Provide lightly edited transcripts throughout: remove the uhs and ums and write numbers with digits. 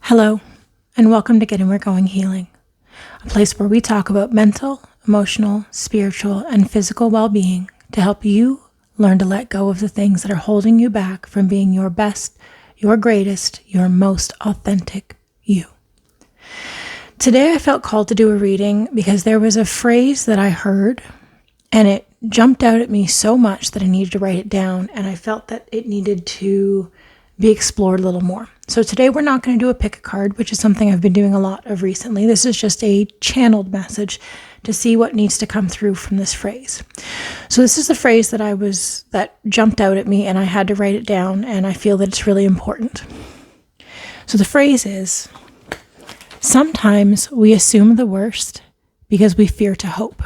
Hello, and welcome to Getting Where Going Healing, a place where we talk about mental, emotional, spiritual, and physical well-being to help you learn to let go of the things that are holding you back from being your best, your greatest, your most authentic you. Today I felt called to do a reading because there was a phrase that I heard and it jumped out at me so much that I needed to write it down, and I felt that it needed to be explored a little more. So today we're not going to do a pick a card, which is something I've been doing a lot of recently. This is just a channeled message to see what needs to come through from this phrase. So this is the phrase that jumped out at me and I had to write it down, and I feel that it's really important. So the phrase is, sometimes we assume the worst because we fear to hope.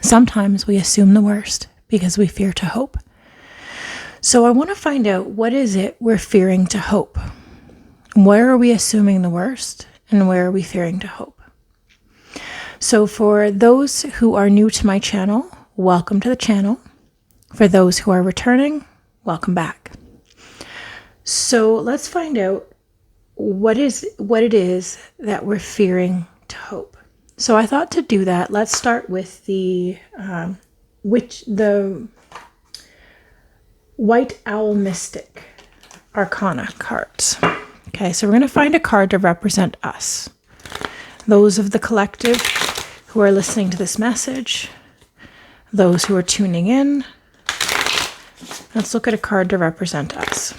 Sometimes we assume the worst because we fear to hope. So I want to find out, what is it we're fearing to hope? Where are we assuming the worst, and where are we fearing to hope? So for those who are new to my channel, welcome to the channel. For those who are returning, welcome back. So let's find out what it is that we're fearing to hope. So I thought to do that, let's start with the White Owl Mystic Arcana cards. Okay, so we're going to find a card to represent us. Those of the collective who are listening to this message, those who are tuning in. Let's look at a card to represent us.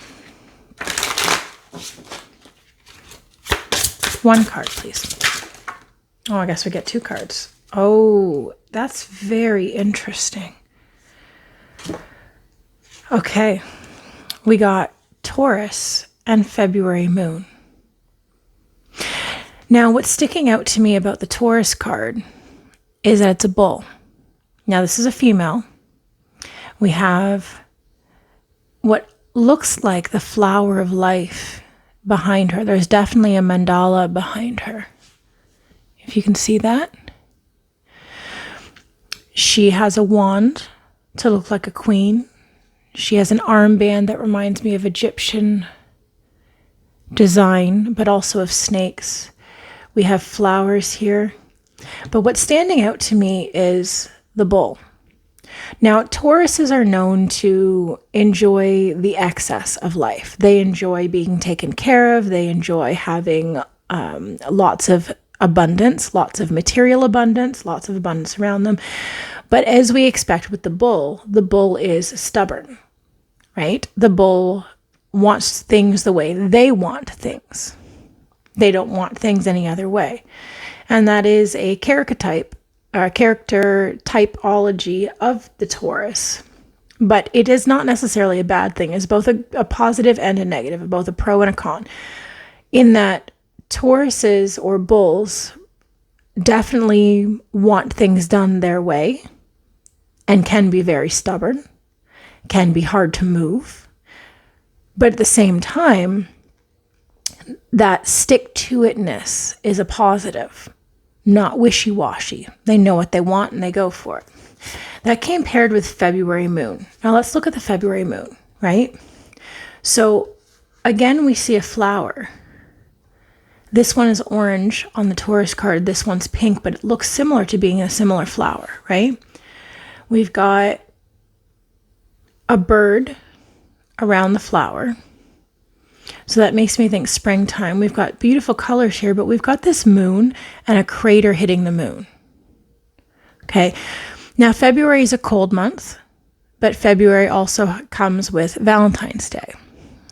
One card, please. Oh, I guess we get two cards. Oh, that's very interesting. Okay, we got Taurus and February moon. Now, what's sticking out to me about the Taurus card is that it's a bull. Now, this is a female. We have what looks like the flower of life behind her. There's definitely a mandala behind her, if you can see that. She has a wand to look like a queen. She has an armband that reminds me of Egyptian design, but also of snakes. We have flowers here. But what's standing out to me is the bull. Now, Tauruses are known to enjoy the excess of life. They enjoy being taken care of. They enjoy having lots of abundance, lots of material abundance, lots of abundance around them. But as we expect with the bull is stubborn, right? The bull wants things the way they want things. They don't want things any other way. And that is a character typology of the Taurus. But it is not necessarily a bad thing. It's both a positive and a negative, both a pro and a con. In that Tauruses or bulls definitely want things done their way and can be very stubborn, can be hard to move. But at the same time, that stick-to-itness is a positive, not wishy-washy. They know what they want and they go for it. That came paired with February moon. Now let's look at the February moon, right? So again, we see a flower. This one is orange on the Taurus card. This one's pink, but it looks similar to being a similar flower, right? We've got a bird around the flower. So that makes me think springtime. We've got beautiful colors here, but we've got this moon and a crater hitting the moon. Okay. Now, February is a cold month, but February also comes with Valentine's Day,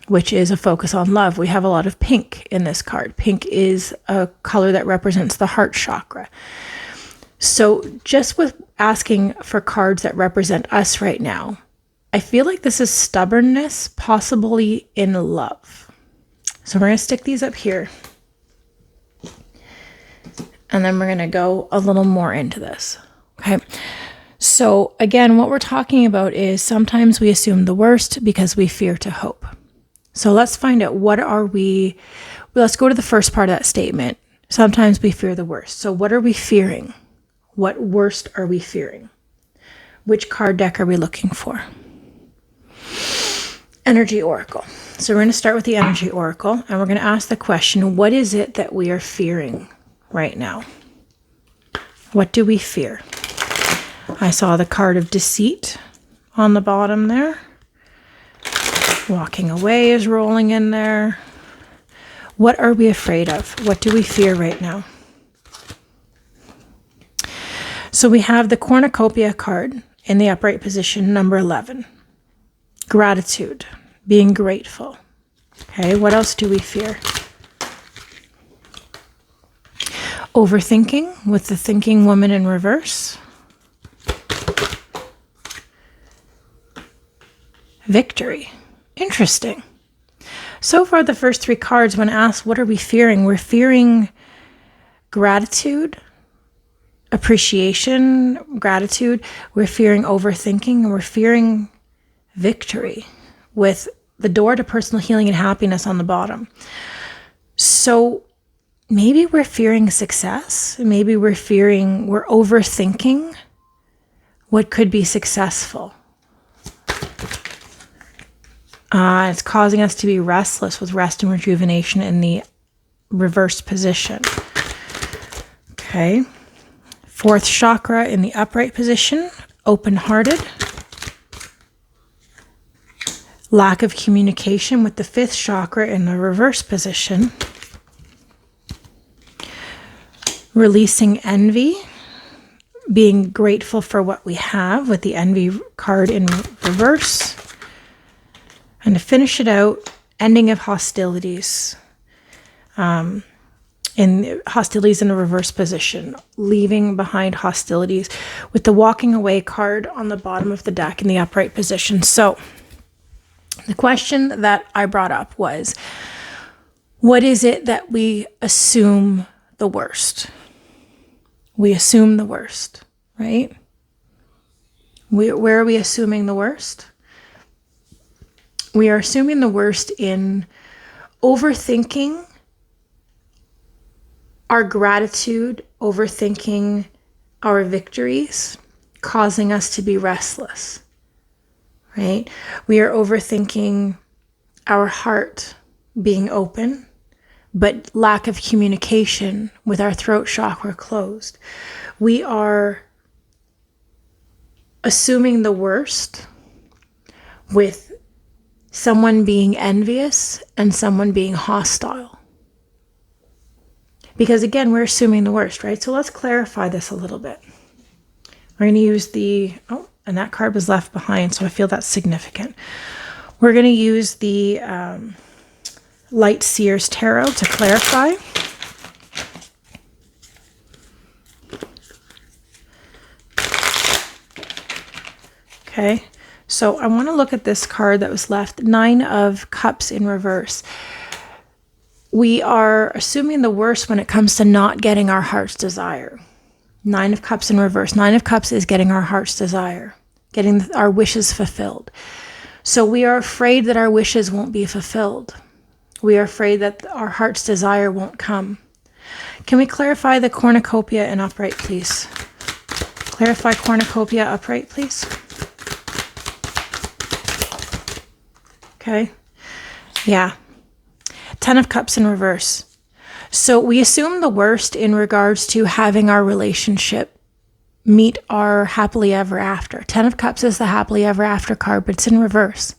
which is a focus on love. We have a lot of pink in this card. Pink is a color that represents the heart chakra. So just with asking for cards that represent us right now, I feel like this is stubbornness, possibly in love. So we're going to stick these up here. And then we're going to go a little more into this. Okay. So again, what we're talking about is sometimes we assume the worst because we fear to hope. So let's find out, let's go to the first part of that statement. Sometimes we fear the worst. So what are we fearing? What worst are we fearing? Which card deck are we looking for? Energy Oracle. So we're going to start with the Energy Oracle, and we're going to ask the question, what is it that we are fearing right now? What do we fear? I saw the card of deceit on the bottom there. Walking away is rolling in there. What are we afraid of? What do we fear right now? So we have the cornucopia card in the upright position, number 11. Gratitude, being grateful. Okay, what else do we fear? Overthinking with the thinking woman in reverse. Victory. Interesting. So far, the first three cards, when asked, what are we fearing? We're fearing gratitude, appreciation, gratitude. We're fearing overthinking, and we're fearing victory with the door to personal healing and happiness on the bottom. So maybe we're fearing success. Maybe we're overthinking what could be successful. It's causing us to be restless with rest and rejuvenation in the reverse position. Okay. Fourth chakra in the upright position, open-hearted. Lack of communication with the fifth chakra in the reverse position. Releasing envy, being grateful for what we have with the envy card in reverse. And to finish it out, ending of hostilities. In the reverse position, leaving behind hostilities with the walking away card on the bottom of the deck in the upright position. So the question that I brought up was, what is it that we assume the worst? We assume the worst, right? Where are we assuming the worst? We are assuming the worst in overthinking our gratitude, overthinking our victories, causing us to be restless, right? We are overthinking our heart being open, but lack of communication with our throat chakra closed. We are assuming the worst with someone being envious and someone being hostile. Because again, we're assuming the worst, right? So let's clarify this a little bit. We're going to use and that card was left behind, so I feel that's significant. We're going to use the Light Seers Tarot to clarify. Okay. So I want to look at this card that was left, 9 of Cups in reverse. We are assuming the worst when it comes to not getting our heart's desire. 9 of Cups in reverse. 9 of Cups is getting our heart's desire, getting our wishes fulfilled. So we are afraid that our wishes won't be fulfilled. We are afraid that our heart's desire won't come. Can we clarify the cornucopia in upright, please? Clarify cornucopia upright, please. Okay. Yeah. 10 of Cups in reverse. So we assume the worst in regards to having our relationship meet our happily ever after. 10 of Cups is the happily ever after card, but it's in reverse.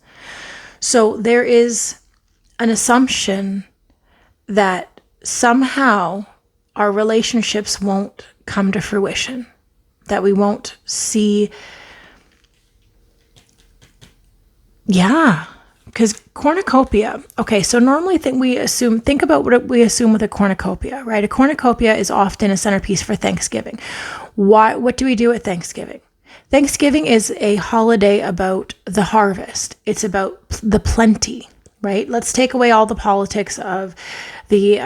So there is an assumption that somehow our relationships won't come to fruition, that we won't see. Yeah. Because cornucopia, okay, so normally think about what we assume with a cornucopia, right? A cornucopia is often a centerpiece for Thanksgiving. What do we do at Thanksgiving? Thanksgiving is a holiday about the harvest. It's about the plenty, right? Let's take away all the politics of the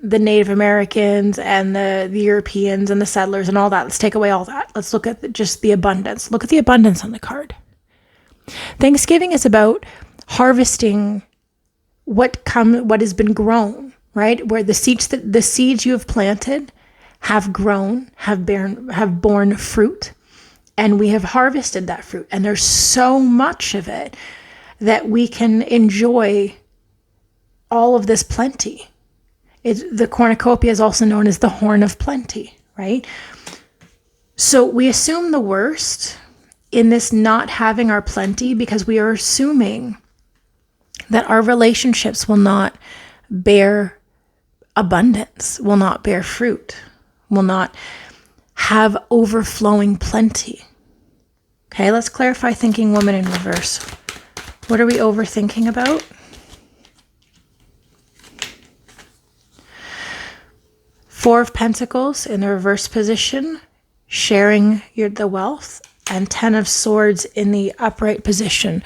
Native Americans and the Europeans and the settlers and all that. Let's take away all that. Let's look at just the abundance. Look at the abundance on the card. Thanksgiving is about harvesting what has been grown, right? Where the seeds you have planted have grown, have borne fruit, and we have harvested that fruit. And there's so much of it that we can enjoy all of this plenty. The cornucopia is also known as the horn of plenty, right? So we assume the worst in this not having our plenty because we are assuming that our relationships will not bear abundance, will not bear fruit, will not have overflowing plenty. Okay, let's clarify thinking woman in reverse. What are we overthinking about? Four of Pentacles in the reverse position, sharing the wealth, and 10 of Swords in the upright position,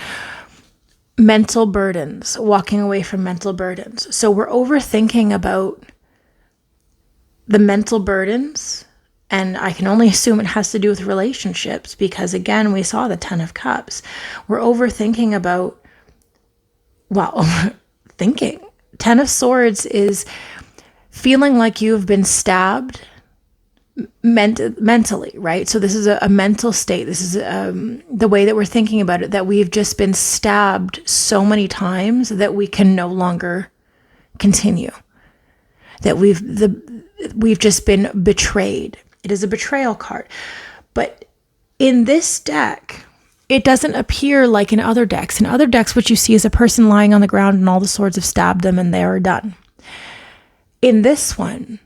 mental burdens, walking away from mental burdens. So we're overthinking about the mental burdens, and I can only assume it has to do with relationships because, again, we saw the 10 of Cups. We're overthinking about, thinking. 10 of Swords is feeling like you've been stabbed mentally, right? So this is a mental state. This is the way that we're thinking about it, that we've just been stabbed so many times that we can no longer continue. That we've just been betrayed. It is a betrayal card. But in this deck, it doesn't appear like in other decks. In other decks, what you see is a person lying on the ground and all the swords have stabbed them and they are done. In this one,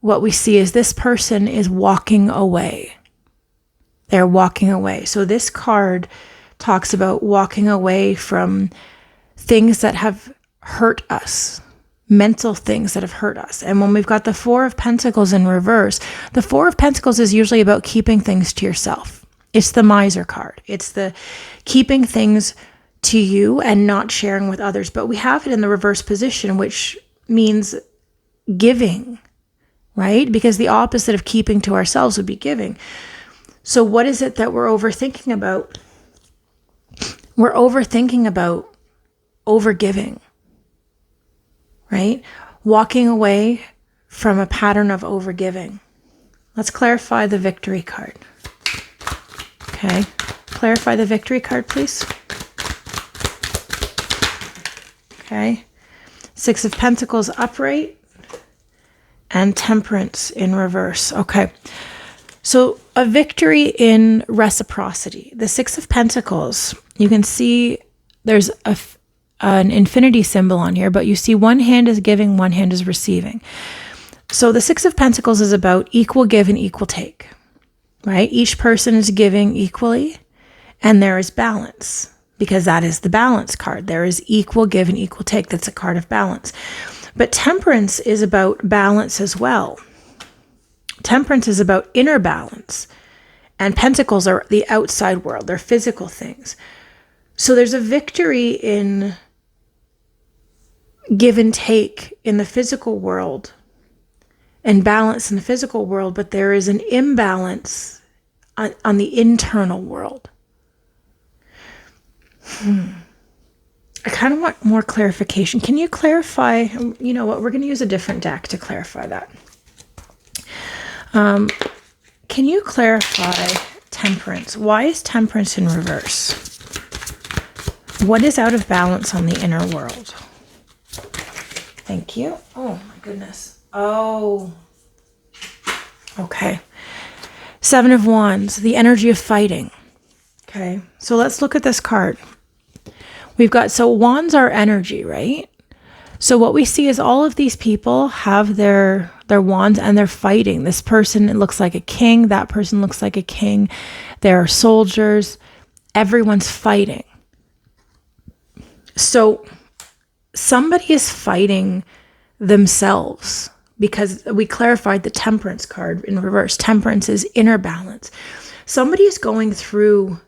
what we see is this person is walking away. They're walking away. So this card talks about walking away from things that have hurt us, mental things that have hurt us. And when we've got the Four of Pentacles in reverse, the Four of Pentacles is usually about keeping things to yourself. It's the miser card. It's the keeping things to you and not sharing with others. But we have it in the reverse position, which means giving, right? Because the opposite of keeping to ourselves would be giving. So what is it that we're overthinking about? We're overthinking about overgiving, right? Walking away from a pattern of overgiving. Let's clarify the victory card. Okay. Clarify the victory card, please. Okay. Six of Pentacles upright. And Temperance in reverse. Okay. So a victory in reciprocity. The Six of Pentacles, you can see there's an infinity symbol on here, but you see one hand is giving, one hand is receiving. So the Six of Pentacles is about equal give and equal take, right? Each person is giving equally, and there is balance, because that is the balance card. There is equal give and equal take. That's a card of balance. But Temperance is about balance as well. Temperance is about inner balance. And Pentacles are the outside world. They're physical things. So there's a victory in give and take in the physical world and balance in the physical world, but there is an imbalance on the internal world. I kind of want more clarification. Can you clarify? You know what? We're going to use a different deck to clarify that. Can you clarify Temperance? Why is Temperance in reverse? What is out of balance on the inner world? Thank you. Oh my goodness. Oh. Okay. Seven of Wands, the energy of fighting. Okay. So let's look at this card. We've got, so wands are energy, right? So what we see is all of these people have their wands and they're fighting. This person, it looks like a king. That person looks like a king. There are soldiers. Everyone's fighting. So somebody is fighting themselves, because we clarified the Temperance card in reverse. Temperance is inner balance. Somebody is going through,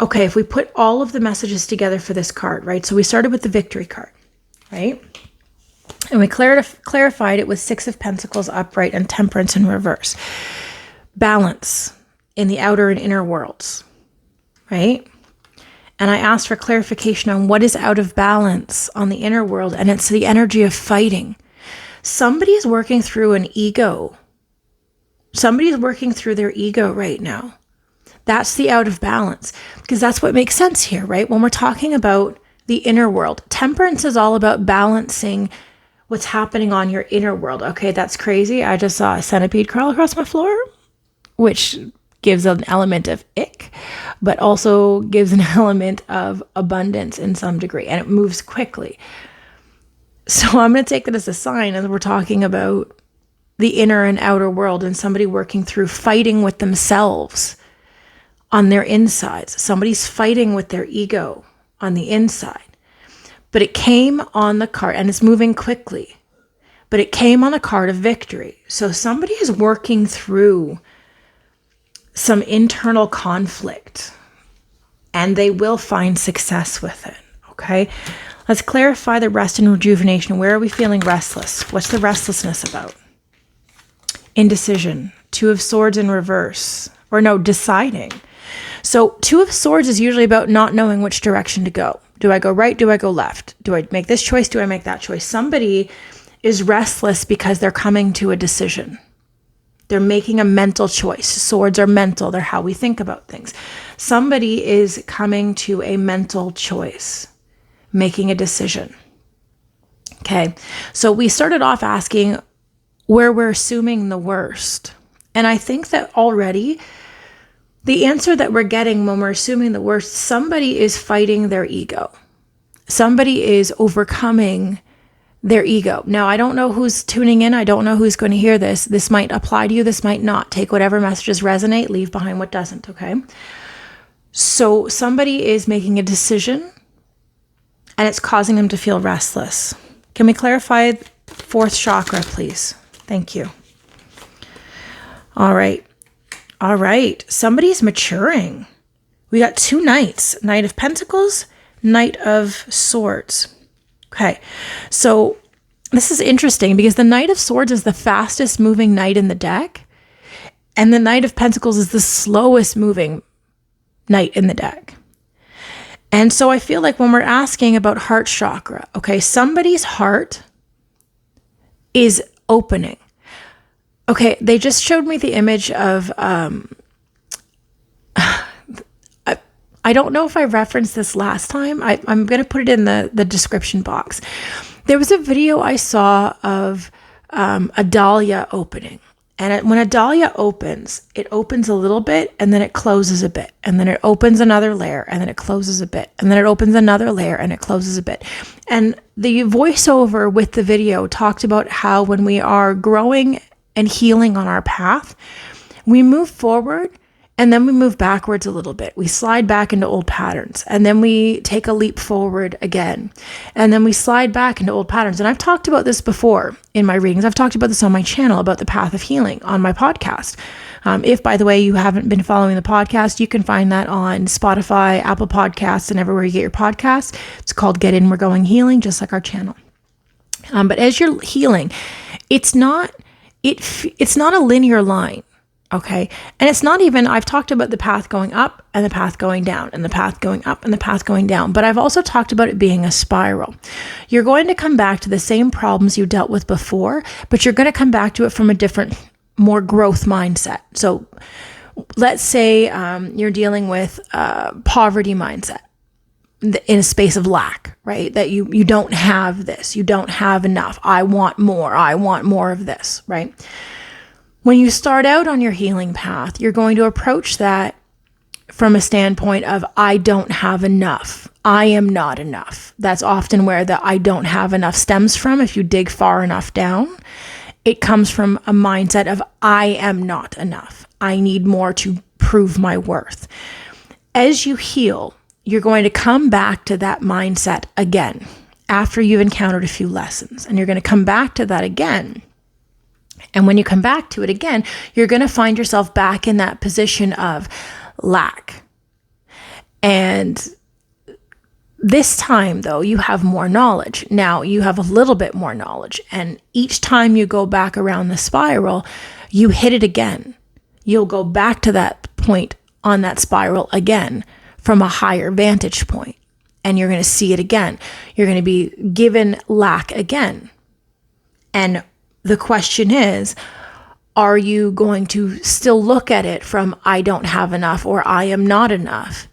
okay, if we put all of the messages together for this card, right? So we started with the victory card, right? And we clarified it with Six of Pentacles upright and Temperance in reverse. Balance in the outer and inner worlds, right? And I asked for clarification on what is out of balance on the inner world, and it's the energy of fighting. Somebody is working through an ego. Somebody is working through their ego right now. That's the out of balance, because that's what makes sense here, right? When we're talking about the inner world, temperance is all about balancing what's happening on your inner world. Okay, that's crazy. I just saw a centipede crawl across my floor, which gives an element of ick, but also gives an element of abundance in some degree, and it moves quickly. So I'm going to take that as a sign as we're talking about the inner and outer world and somebody working through fighting with themselves on their insides. Somebody's fighting with their ego on the inside. But it came on the card, and it's moving quickly, but it came on the card of victory. So somebody is working through some internal conflict, and they will find success with it, okay? Let's clarify the rest and rejuvenation. Where are we feeling restless? What's the restlessness about? Indecision. 2 of Swords in reverse. Or no, deciding. So 2 of Swords is usually about not knowing which direction to go. Do I go right? Do I go left? Do I make this choice? Do I make that choice? Somebody is restless because they're coming to a decision. They're making a mental choice. Swords are mental. They're how we think about things. Somebody is coming to a mental choice, making a decision. Okay. So we started off asking where we're assuming the worst. And I think that already the answer that we're getting when we're assuming the worst, somebody is fighting their ego. Somebody is overcoming their ego. Now, I don't know who's tuning in. I don't know who's going to hear this. This might apply to you. This might not. Take whatever messages resonate, leave behind what doesn't, okay? So somebody is making a decision and it's causing them to feel restless. Can we clarify 4th chakra, please? Thank you. All right. All right. Somebody's maturing. We got 2 knights. Knight of Pentacles, Knight of Swords. Okay. So this is interesting because the Knight of Swords is the fastest moving knight in the deck. And the Knight of Pentacles is the slowest moving knight in the deck. And so I feel like when we're asking about heart chakra, okay, somebody's heart is opening. Okay, they just showed me the image of, I don't know if I referenced this last time. I'm going to put it in the description box. There was a video I saw of a dahlia opening. And when a dahlia opens, it opens a little bit and then it closes a bit. And then it opens another layer and then it closes a bit. And then it opens another layer and it closes a bit. And the voiceover with the video talked about how when we are growing and healing on our path, we move forward and then we move backwards a little bit. We slide back into old patterns and then we take a leap forward again. And then we slide back into old patterns. And I've talked about this before in my readings. I've talked about this on my channel about the path of healing on my podcast. If, by the way, you haven't been following the podcast, you can find that on Spotify, Apple Podcasts, and everywhere you get your podcasts. It's called Get In, We're Going Healing, just like our channel. But as you're healing, it's not a linear line. Okay. And it's not even, I've talked about the path going up and the path going down and the path going up and the path going down, but I've also talked about it being a spiral. You're going to come back to the same problems you dealt with before, but you're going to come back to it from a different, more growth mindset. So let's say you're dealing with poverty mindset in a space of lack, right? That you don't have this, you don't have enough. I want more of this, right? When you start out on your healing path, you're going to approach that from a standpoint of, I don't have enough. I am not enough. That's often where the I don't have enough stems from. If you dig far enough down, it comes from a mindset of, I am not enough. I need more to prove my worth. As you heal, you're going to come back to that mindset again after you've encountered a few lessons. And you're going to come back to that again. And when you come back to it again, you're going to find yourself back in that position of lack. And this time, though, you have more knowledge. Now you have a little bit more knowledge. And each time you go back around the spiral, you hit it again. You'll go back to that point on that spiral again from a higher vantage point. And you're going to see it again. You're going to be given lack again. And the question is, are you going to still look at it from I don't have enough or I am not enough?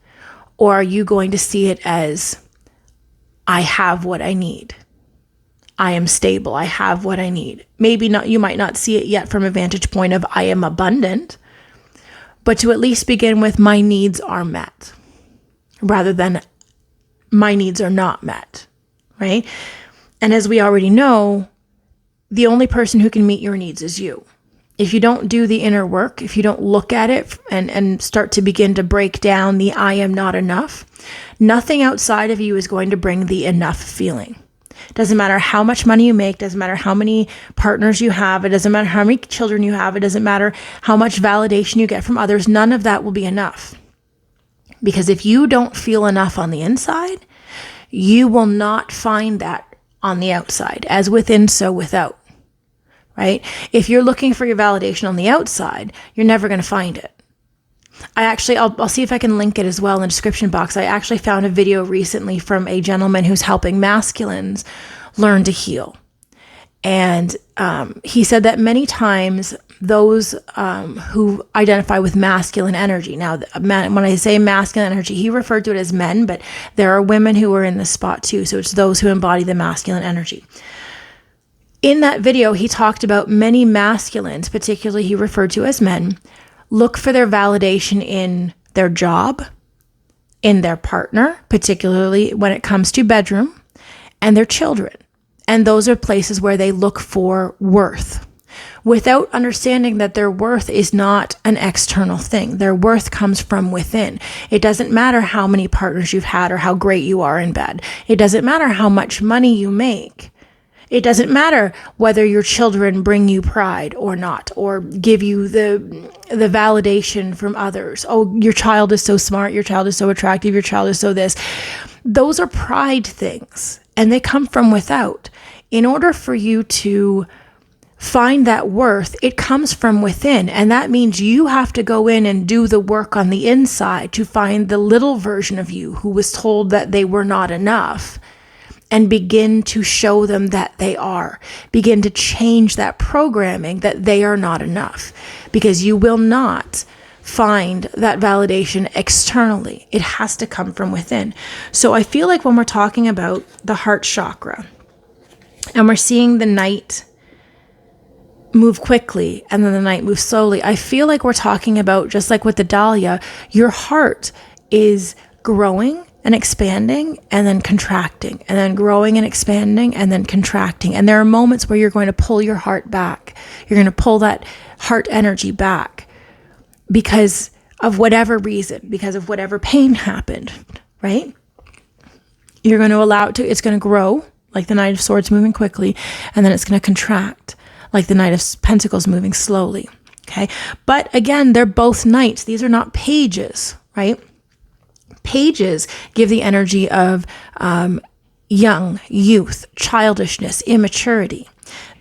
Or are you going to see it as I have what I need? I am stable. I have what I need. Maybe not, you might not see it yet from a vantage point of I am abundant, but to at least begin with my needs are met rather than my needs are not met, right? And as we already know, the only person who can meet your needs is you. If you don't do the inner work, if you don't look at it and start to begin to break down the I am not enough, nothing outside of you is going to bring the enough feeling. Doesn't matter how much money you make, doesn't matter how many partners you have, it doesn't matter how many children you have, it doesn't matter how much validation you get from others, none of that will be enough. Because if you don't feel enough on the inside, you will not find that on the outside. As within, so without. Right? If you're looking for your validation on the outside, you're never going to find it. I'll see if I can link it as well in the description box. I actually found a video recently from a gentleman who's helping masculines learn to heal. And he said that many times those who identify with masculine energy, now when I say masculine energy, he referred to it as men, but there are women who are in this spot too. So it's those who embody the masculine energy. In that video, he talked about many masculines, particularly he referred to as men, look for their validation in their job, in their partner, particularly when it comes to bedroom, and their children. And those are places where they look for worth, without understanding that their worth is not an external thing. Their worth comes from within. It doesn't matter how many partners you've had or how great you are in bed. It doesn't matter how much money you make. It doesn't matter whether your children bring you pride or not, or give you the validation from others. Oh, your child is so smart. Your child is so attractive. Your child is so this. Those are pride things, and they come from without. In order for you to find that worth, it comes from within. And that means you have to go in and do the work on the inside to find the little version of you who was told that they were not enough, and begin to show them that they are. Begin to change that programming that they are not enough, because you will not find that validation externally. It has to come from within. So I feel like when we're talking about the heart chakra and we're seeing the night move quickly and then the night move slowly, I feel like we're talking about, just like with the Dahlia, your heart is growing and expanding and then contracting, and then growing and expanding and then contracting. And there are moments where you're going to pull your heart back. You're going to pull that heart energy back because of whatever reason, because of whatever pain happened, right? You're going to allow it to, it's going to grow like the Knight of Swords moving quickly, and then it's going to contract like the Knight of Pentacles moving slowly, okay? But again, they're both knights. These are not pages, right? Pages give the energy of young, youth, childishness, immaturity.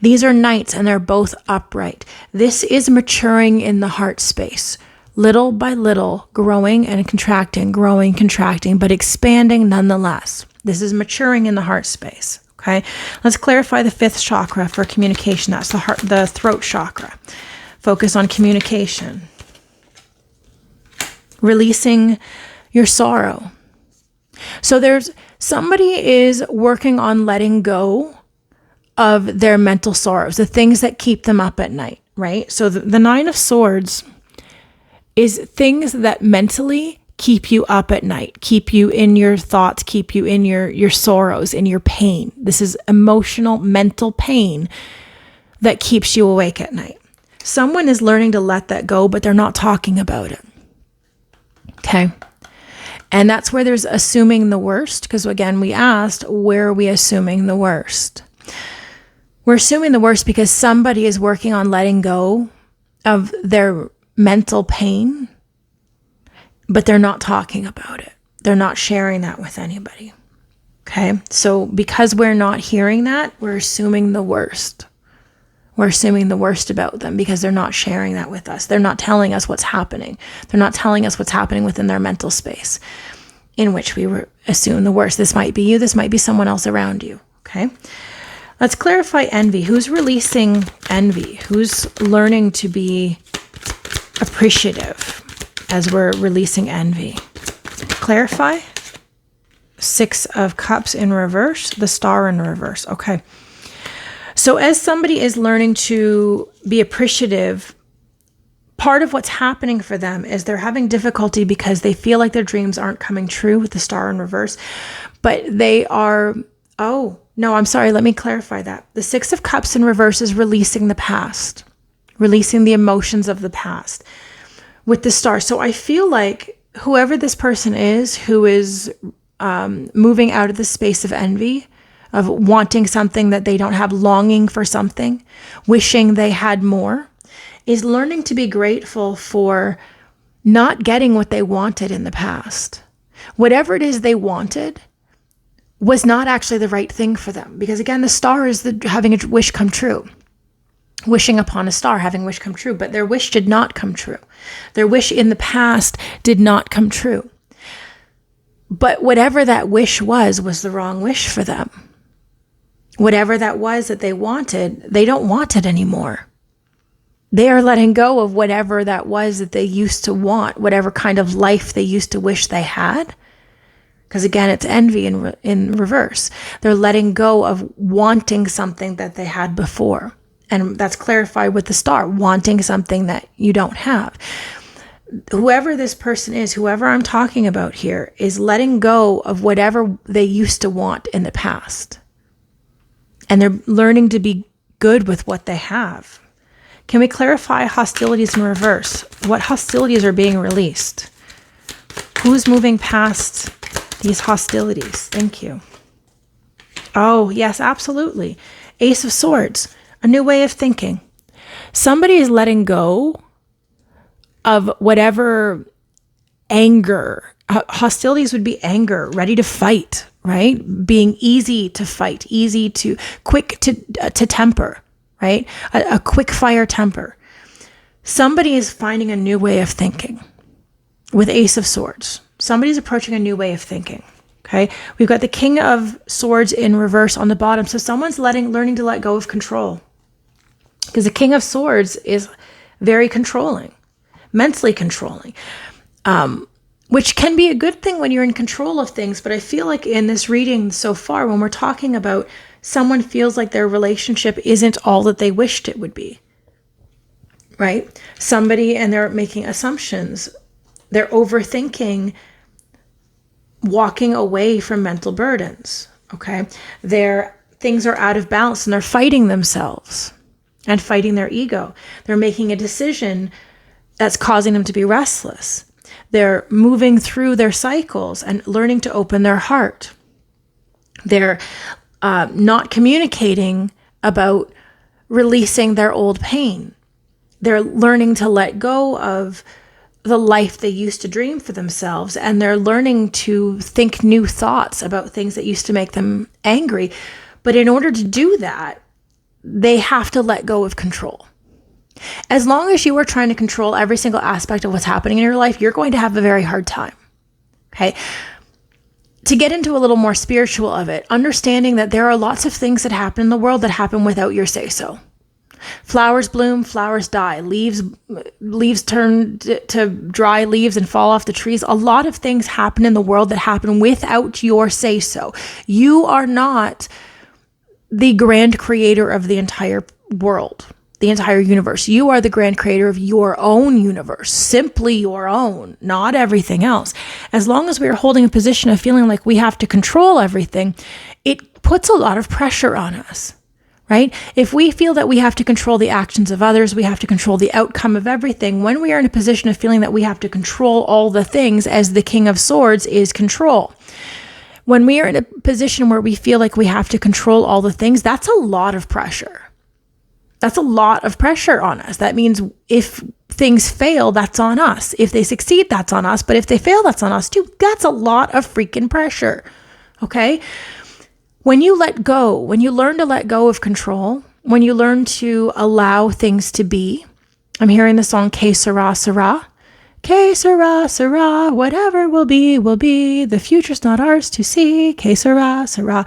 These are knights, and they're both upright. This is maturing in the heart space, little by little, growing and contracting, but expanding nonetheless. This is maturing in the heart space. Okay, let's clarify the fifth chakra for communication. That's the heart, the throat chakra. Focus on communication. Releasing your sorrow. So there's somebody is working on letting go of their mental sorrows, the things that keep them up at night, right? So the Nine of Swords is things that mentally keep you up at night, keep you in your thoughts, keep you in your sorrows, in your pain. This is emotional, mental pain that keeps you awake at night. Someone is learning to let that go, but they're not talking about it. Okay. And that's where there's assuming the worst, because again, we asked, where are we assuming the worst? We're assuming the worst because somebody is working on letting go of their mental pain, but they're not talking about it. They're not sharing that with anybody. Okay? So because we're not hearing that, we're assuming the worst. We're assuming the worst about them because they're not sharing that with us. They're not telling us what's happening. They're not telling us what's happening within their mental space in which we assume the worst. This might be you. This might be someone else around you. Okay? Let's clarify envy. Who's releasing envy? Who's learning to be appreciative as we're releasing envy? Clarify. 6 of Cups in reverse, the Star in reverse. Okay. So as somebody is learning to be appreciative, part of what's happening for them is they're having difficulty because they feel like their dreams aren't coming true with the Star in reverse, but they are, oh, no, I'm sorry. Let me clarify that. The 6 of Cups in reverse is releasing the past, releasing the emotions of the past with the Star. So I feel like whoever this person is who is moving out of the space of envy, of wanting something that they don't have, longing for something, wishing they had more, is learning to be grateful for not getting what they wanted in the past. Whatever it is they wanted was not actually the right thing for them. Because again, the Star is having a wish come true. Wishing upon a star, having wish come true. But their wish did not come true. Their wish in the past did not come true. But whatever that wish was the wrong wish for them. Whatever that was that they wanted, they don't want it anymore. They are letting go of whatever that was that they used to want, whatever kind of life they used to wish they had. Because again, it's envy in reverse. They're letting go of wanting something that they had before. And that's clarified with the Star, wanting something that you don't have. Whoever this person is, whoever I'm talking about here, is letting go of whatever they used to want in the past. And they're learning to be good with what they have. Can we clarify hostilities in reverse? What hostilities are being released? Who's moving past these hostilities? Thank you. Oh, yes, absolutely. Ace of Swords, a new way of thinking. Somebody is letting go of whatever anger. Hostilities would be anger, ready to fight, right? Being easy to fight, quick to temper, right? A quick fire temper. Somebody is finding a new way of thinking with Ace of Swords. Somebody's approaching a new way of thinking. Okay. We've got the King of Swords in reverse on the bottom. So someone's learning to let go of control, because the King of Swords is very controlling, mentally controlling, which can be a good thing when you're in control of things. But I feel like in this reading so far, when we're talking about someone feels like their relationship isn't all that they wished it would be, right? Somebody, and they're making assumptions. They're overthinking, walking away from mental burdens, okay? Things are out of balance and they're fighting themselves and fighting their ego. They're making a decision that's causing them to be restless. They're moving through their cycles and learning to open their heart. They're not communicating about releasing their old pain. They're learning to let go of the life they used to dream for themselves, and they're learning to think new thoughts about things that used to make them angry. But in order to do that, they have to let go of control. As long as you are trying to control every single aspect of what's happening in your life, you're going to have a very hard time. Okay? To get into a little more spiritual of it, understanding that there are lots of things that happen in the world that happen without your say-so. Flowers bloom, flowers die, leaves turn to dry leaves and fall off the trees. A lot of things happen in the world that happen without your say-so. You are not the grand creator of the entire world, the entire universe. You are the grand creator of your own universe, simply your own, not everything else. As long as we are holding a position of feeling like we have to control everything, it puts a lot of pressure on us. Right? If we feel that we have to control the actions of others, we have to control the outcome of everything, when we are in a position of feeling that we have to control all the things, as the King of Swords is control. When we are in a position where we feel like we have to control all the things, that's a lot of pressure. That's a lot of pressure on us. That means if things fail, that's on us. If they succeed, that's on us. But if they fail, that's on us too. That's a lot of freaking pressure. Okay? When you let go, when you learn to let go of control, when you learn to allow things to be, I'm hearing the song Que Sera, Sera. Que sera, sera, whatever will be, will be. The future's not ours to see. Que sera, sera.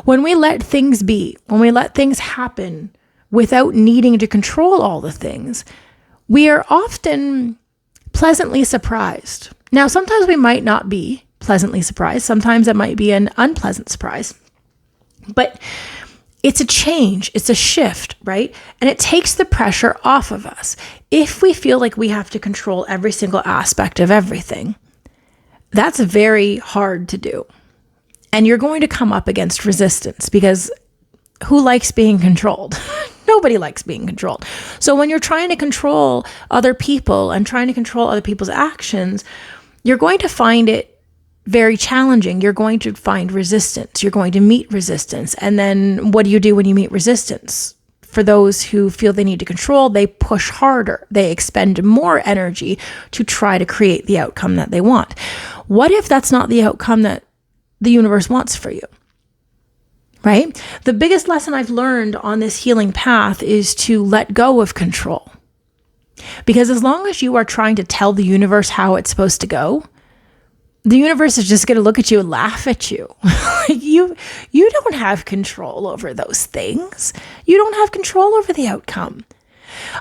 When we let things be, when we let things happen without needing to control all the things, we are often pleasantly surprised. Now, sometimes we might not be pleasantly surprised. Sometimes it might be an unpleasant surprise. But it's a change, it's a shift, right? And it takes the pressure off of us. If we feel like we have to control every single aspect of everything, that's very hard to do. And you're going to come up against resistance, because who likes being controlled? Nobody likes being controlled. So when you're trying to control other people and trying to control other people's actions, you're going to find it very challenging. You're going to find resistance. You're going to meet resistance. And then what do you do when you meet resistance? For those who feel they need to control, they push harder. They expend more energy to try to create the outcome that they want. What if that's not the outcome that the universe wants for you? Right? The biggest lesson I've learned on this healing path is to let go of control. Because as long as you are trying to tell the universe how it's supposed to go, the universe is just going to look at you and laugh at you. You don't have control over those things. You don't have control over the outcome.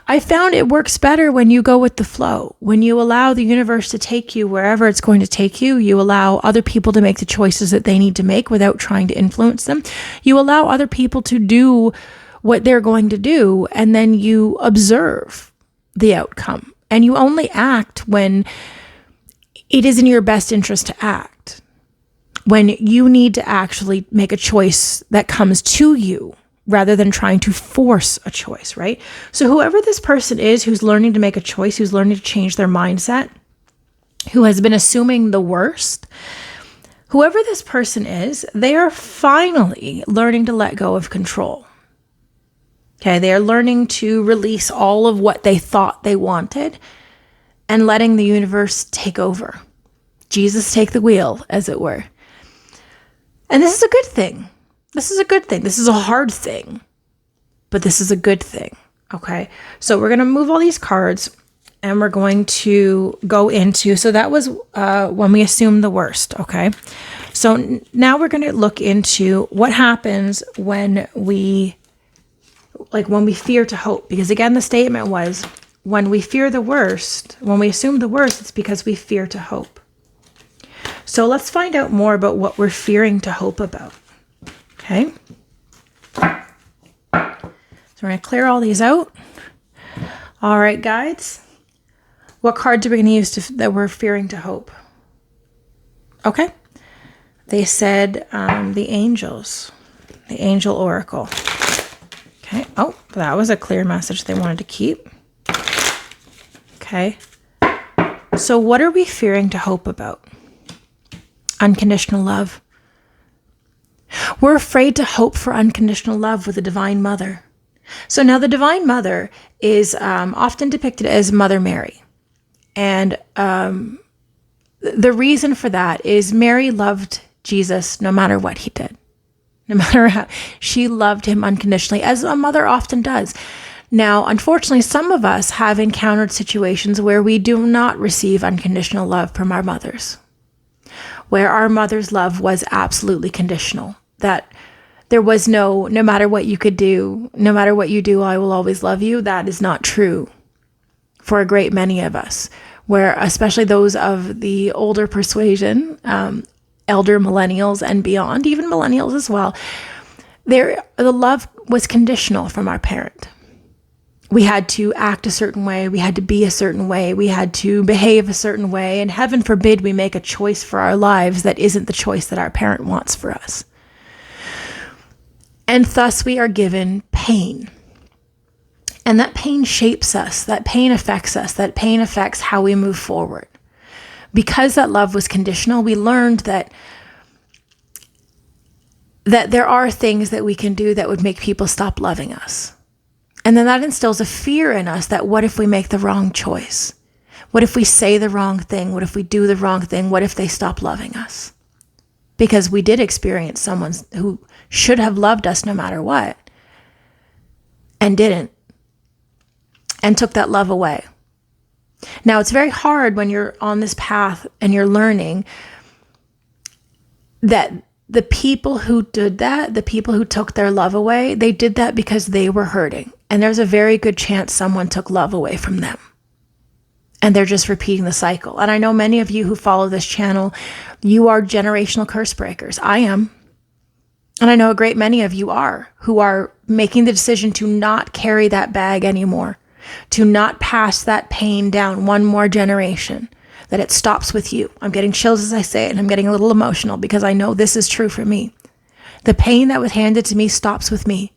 I found it works better when you go with the flow. When you allow the universe to take you wherever it's going to take you, you allow other people to make the choices that they need to make without trying to influence them. You allow other people to do what they're going to do, and then you observe the outcome. And you only act when it is in your best interest to act, when you need to actually make a choice that comes to you rather than trying to force a choice, right? So whoever this person is who's learning to make a choice, who's learning to change their mindset, who has been assuming the worst, whoever this person is, they are finally learning to let go of control. Okay, they are learning to release all of what they thought they wanted and letting the universe take over. Jesus take the wheel, as it were. And this is a good thing. This is a good thing. This is a hard thing, but this is a good thing. Okay. So we're going to move all these cards and we're going to go into, so that was when we assume the worst. Okay. So now we're going to look into what happens when we fear to hope, because again, the statement was, when we fear the worst, when we assume the worst, it's because we fear to hope. So let's find out more about what we're fearing to hope about. Okay. So we're going to clear all these out. All right, guides. What cards are we going to use that we're fearing to hope? Okay. They said the angels, the angel oracle. Okay. Oh, that was a clear message they wanted to keep. Okay. So what are we fearing to hope about? Unconditional love. We're afraid to hope for unconditional love with the Divine Mother. So now the Divine Mother is often depicted as Mother Mary. And the reason for that is Mary loved Jesus no matter what he did. No matter how, she loved him unconditionally, as a mother often does. Now, unfortunately, some of us have encountered situations where we do not receive unconditional love from our mothers, where our mother's love was absolutely conditional, that there was no matter what you could do, no matter what you do, I will always love you. That is not true for a great many of us, where especially those of the older persuasion, elder millennials and beyond, even millennials as well, the love was conditional from our parent. We had to act a certain way. We had to be a certain way. We had to behave a certain way. And heaven forbid we make a choice for our lives that isn't the choice that our parent wants for us. And thus we are given pain. And that pain shapes us. That pain affects us. That pain affects how we move forward. Because that love was conditional, we learned that there are things that we can do that would make people stop loving us. And then that instills a fear in us that what if we make the wrong choice? What if we say the wrong thing? What if we do the wrong thing? What if they stop loving us? Because we did experience someone who should have loved us no matter what and didn't, and took that love away. Now, it's very hard when you're on this path and you're learning that the people who did that, the people who took their love away, they did that because they were hurting. And there's a very good chance someone took love away from them. And they're just repeating the cycle. And I know many of you who follow this channel, you are generational curse breakers. I am. And I know a great many of you are, who are making the decision to not carry that bag anymore, to not pass that pain down one more generation, that it stops with you. I'm getting chills as I say it, and I'm getting a little emotional because I know this is true for me. The pain that was handed to me stops with me.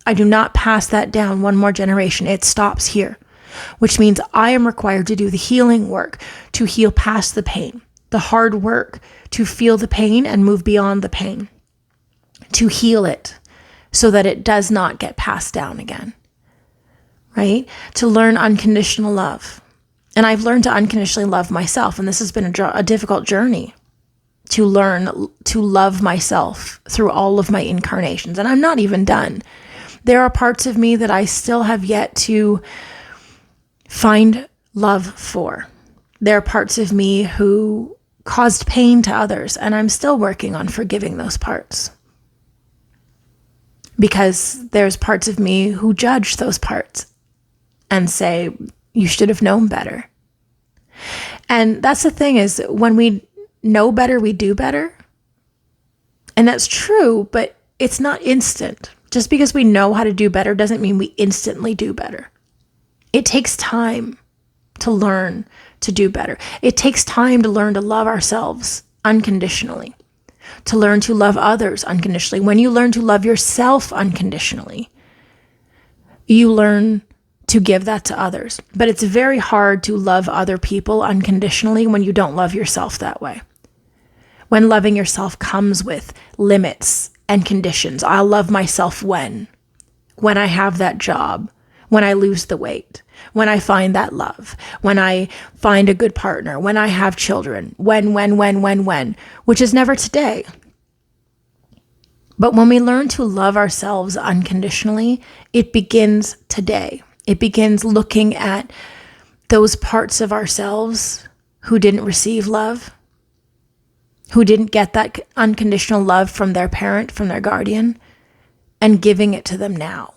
I do not pass that down one more generation. It stops here, which means I am required to do the healing work to heal past the pain, the hard work to feel the pain and move beyond the pain, to heal it so that it does not get passed down again, right? To learn unconditional love. And I've learned to unconditionally love myself. And this has been a difficult journey to learn to love myself through all of my incarnations. And I'm not even done. There are parts of me that I still have yet to find love for. There are parts of me who caused pain to others, and I'm still working on forgiving those parts. Because there's parts of me who judge those parts and say, you should have known better. And that's the thing, is when we know better, we do better. And that's true, but it's not instant. Just because we know how to do better doesn't mean we instantly do better. It takes time to learn to do better. It takes time to learn to love ourselves unconditionally, to learn to love others unconditionally. When you learn to love yourself unconditionally, you learn to give that to others. But it's very hard to love other people unconditionally when you don't love yourself that way. When loving yourself comes with limits and conditions. I'll love myself when I have that job, when I lose the weight, when I find that love, when I find a good partner, when I have children, when, which is never today. But when we learn to love ourselves unconditionally, it begins today. It begins looking at those parts of ourselves who didn't receive love, who didn't get that unconditional love from their parent, from their guardian, and giving it to them now.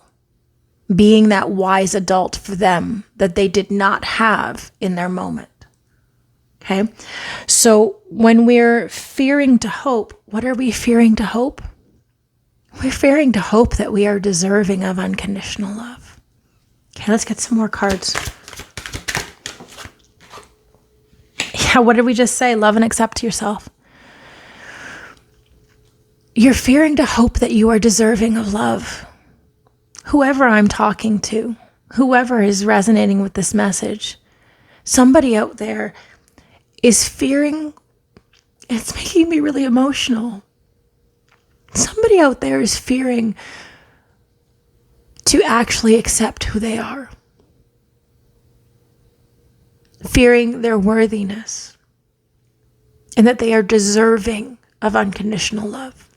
Being that wise adult for them that they did not have in their moment. Okay? So when we're fearing to hope, what are we fearing to hope? We're fearing to hope that we are deserving of unconditional love. Okay, let's get some more cards. Yeah, what did we just say? Love and accept yourself. You're fearing to hope that you are deserving of love. Whoever I'm talking to, whoever is resonating with this message, somebody out there is fearing, it's making me really emotional. Somebody out there is fearing to actually accept who they are. Fearing their worthiness and that they are deserving of unconditional love.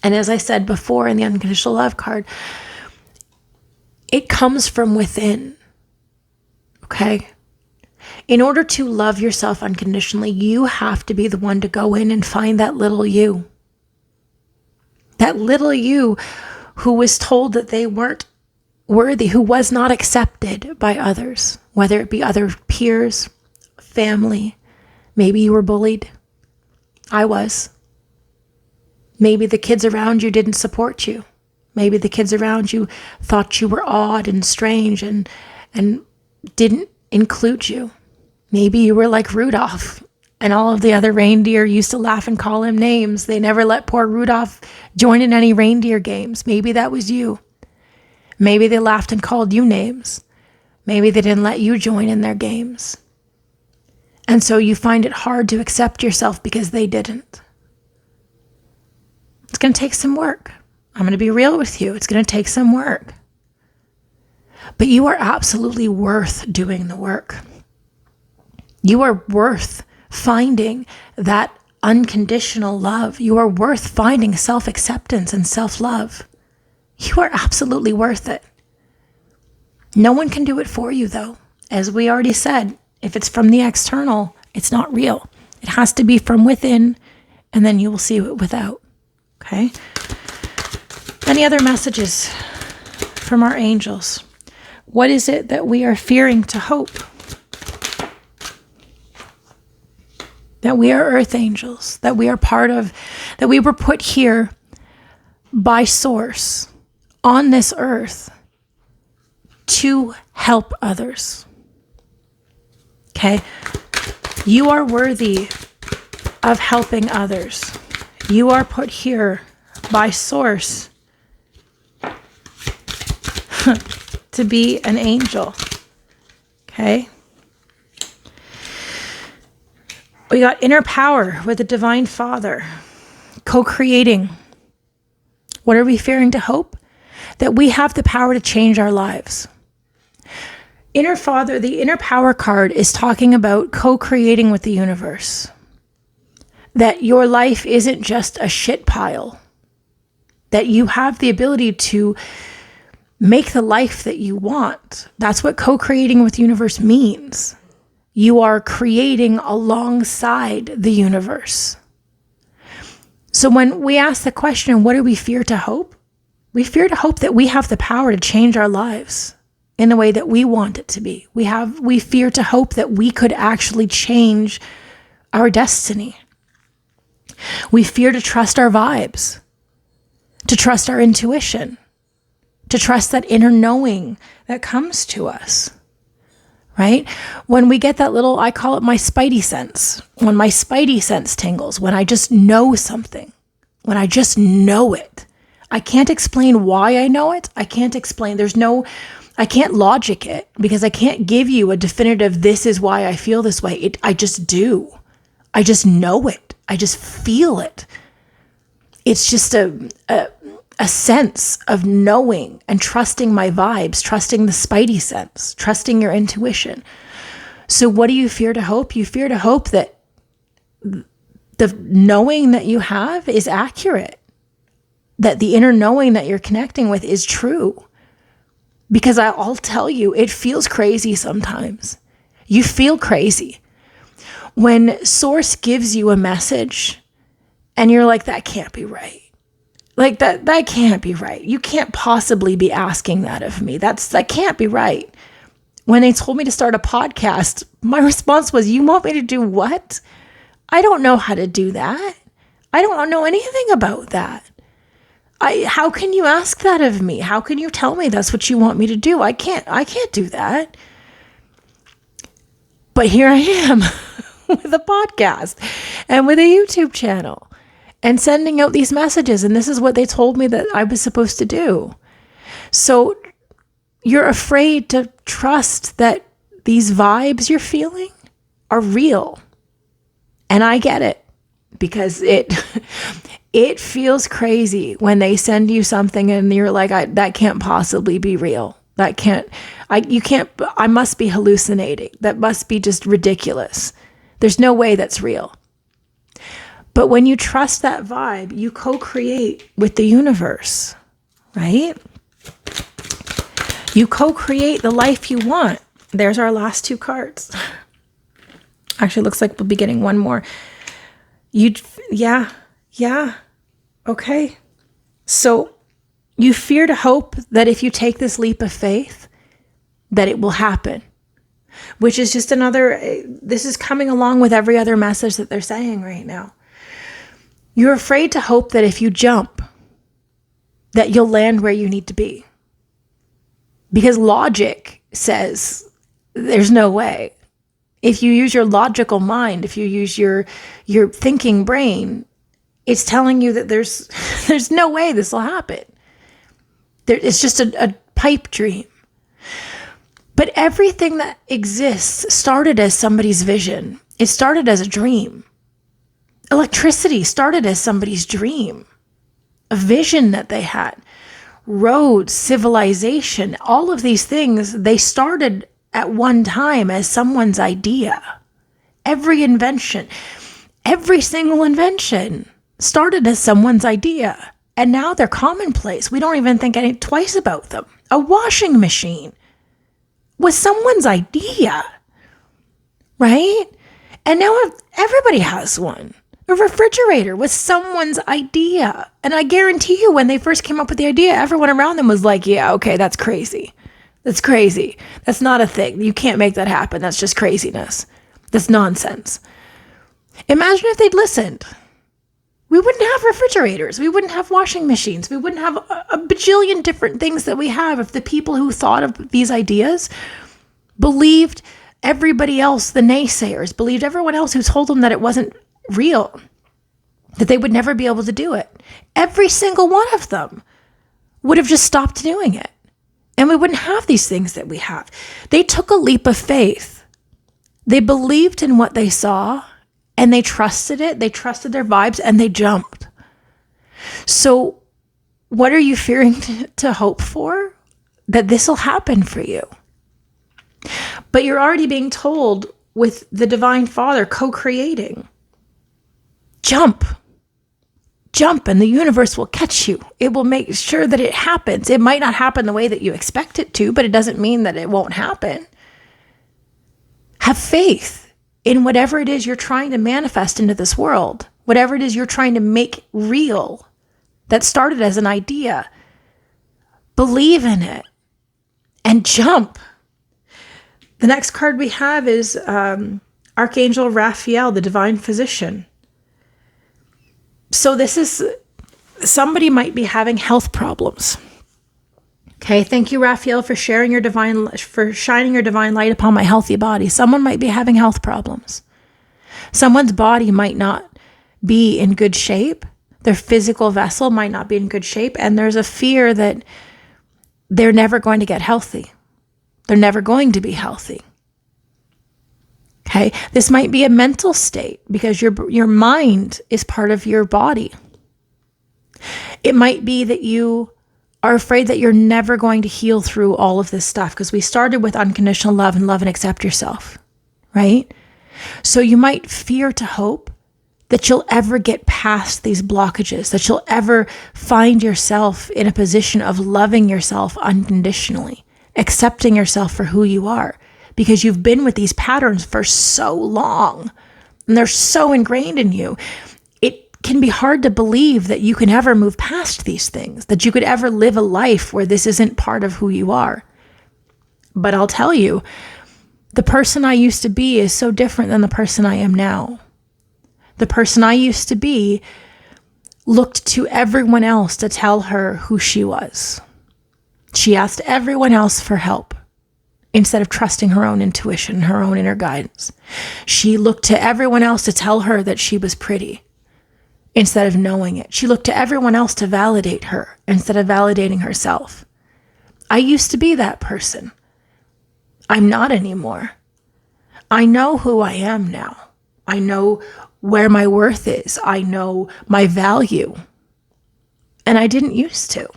And as I said before in the unconditional love card, it comes from within. Okay? In order to love yourself unconditionally, you have to be the one to go in and find that little you. That little you who was told that they weren't worthy, who was not accepted by others, whether it be other peers, family. Maybe you were bullied. I was. Maybe the kids around you didn't support you. Maybe the kids around you thought you were odd and strange and didn't include you. Maybe you were like Rudolph and all of the other reindeer used to laugh and call him names. They never let poor Rudolph join in any reindeer games. Maybe that was you. Maybe they laughed and called you names. Maybe they didn't let you join in their games. And so you find it hard to accept yourself because they didn't. It's going to take some work. I'm going to be real with you. It's going to take some work. But you are absolutely worth doing the work. You are worth finding that unconditional love. You are worth finding self-acceptance and self-love. You are absolutely worth it. No one can do it for you, though. as we already said, if it's from the external, it's not real. It has to be from within, and then you will see it without. Okay? Any other messages from our angels? What is it that we are fearing to hope? That we are earth angels, that we are part of, that we were put here by Source on this earth to help others. Okay? You are worthy of helping others. You are put here by Source to be an angel. Okay? We got inner power with the Divine Father, co-creating. What are we fearing to hope? That we have the power to change our lives. Inner Father, the inner power card is talking about co-creating with the universe. That your life isn't just a shit pile. That you have the ability to make the life that you want. That's what co-creating with the universe means. You are creating alongside the universe. So when we ask the question, what do we fear to hope? We fear to hope that we have the power to change our lives in the way that we want it to be. We fear to hope that we could actually change our destiny. We fear to trust our vibes, to trust our intuition, to trust that inner knowing that comes to us. Right? When we get that little, I call it my spidey sense. When my spidey sense tingles, when I just know something, when I just know it. I can't explain why I know it. I can't explain. I can't logic it because I can't give you a definitive, this is why I feel this way. I just do. I just know it. I just feel it. It's just a sense of knowing and trusting my vibes, trusting the spidey sense, trusting your intuition. So what do you fear to hope? You fear to hope that the knowing that you have is accurate, that the inner knowing that you're connecting with is true. Because I'll tell you, it feels crazy sometimes. You feel crazy. When Source gives you a message and you're like, that can't be right. Like that can't be right. You can't possibly be asking that of me. That can't be right. When they told me to start a podcast, my response was, you want me to do what? I don't know how to do that. I don't know anything about that. How can you ask that of me? How can you tell me that's what you want me to do? I can't do that. But here I am with a podcast and with a YouTube channel. And sending out these messages. And this is what they told me that I was supposed to do. So you're afraid to trust that these vibes you're feeling are real. And I get it. Because it feels crazy when they send you something and you're like, that can't possibly be real. I must be hallucinating. That must be just ridiculous. There's no way that's real. But when you trust that vibe, you co-create with the universe, right? You co-create the life you want. There's our last two cards. Actually, looks like we'll be getting one more. Yeah. Okay. So you fear to hope that if you take this leap of faith, that it will happen. Which is just this is coming along with every other message that they're saying right now. You're afraid to hope that if you jump, that you'll land where you need to be. Because logic says there's no way. If you use your logical mind, if you use your thinking brain, it's telling you that there's no way this will happen. It's just a pipe dream. But everything that exists started as somebody's vision. It started as a dream. Electricity started as somebody's dream, a vision that they had. Roads, civilization, all of these things, they started at one time as someone's idea. Every single invention started as someone's idea. And now they're commonplace. We don't even think twice about them. A washing machine. was someone's idea, right? And now everybody has one. A refrigerator was someone's idea. And I guarantee you, when they first came up with the idea, everyone around them was like, yeah, okay, that's crazy. That's crazy. That's not a thing. You can't make that happen. That's just craziness. That's nonsense. Imagine if they'd listened. We wouldn't have refrigerators. We wouldn't have washing machines. We wouldn't have a bajillion different things that we have if the people who thought of these ideas believed everybody else, the naysayers, believed everyone else who told them that it wasn't real, that they would never be able to do it. Every single one of them would have just stopped doing it. And we wouldn't have these things that we have. They took a leap of faith. They believed in what they saw and they trusted it. They trusted their vibes and they jumped. So what are you fearing to hope for? That this will happen for you. But you're already being told with the Divine Father co-creating. Jump and the universe will catch you. It will make sure that it happens. It might not happen the way that you expect it to, but it doesn't mean that it won't happen. Have faith in whatever it is you're trying to manifest into this world, whatever it is you're trying to make real that started as an idea. Believe in it and jump. The next card we have is Archangel Raphael, the Divine Physician. So this is, somebody might be having health problems. Okay, thank you, Raphael, for shining your divine light upon my healthy body. Someone might be having health problems. Someone's body might not be in good shape. Their physical vessel might not be in good shape. And there's a fear that they're never going to get healthy. They're never going to be healthy. Okay, this might be a mental state because your mind is part of your body. It might be that you are afraid that you're never going to heal through all of this stuff because we started with unconditional love and accept yourself, right? So you might fear to hope that you'll ever get past these blockages, that you'll ever find yourself in a position of loving yourself unconditionally, accepting yourself for who you are. Because you've been with these patterns for so long and they're so ingrained in you. It can be hard to believe that you can ever move past these things, that you could ever live a life where this isn't part of who you are. But I'll tell you, the person I used to be is so different than the person I am now. The person I used to be looked to everyone else to tell her who she was. She asked everyone else for help. Instead of trusting her own intuition, her own inner guidance. She looked to everyone else to tell her that she was pretty instead of knowing it. She looked to everyone else to validate her instead of validating herself. I used to be that person. I'm not anymore. I know who I am now. I know where my worth is. I know my value. And I didn't used to.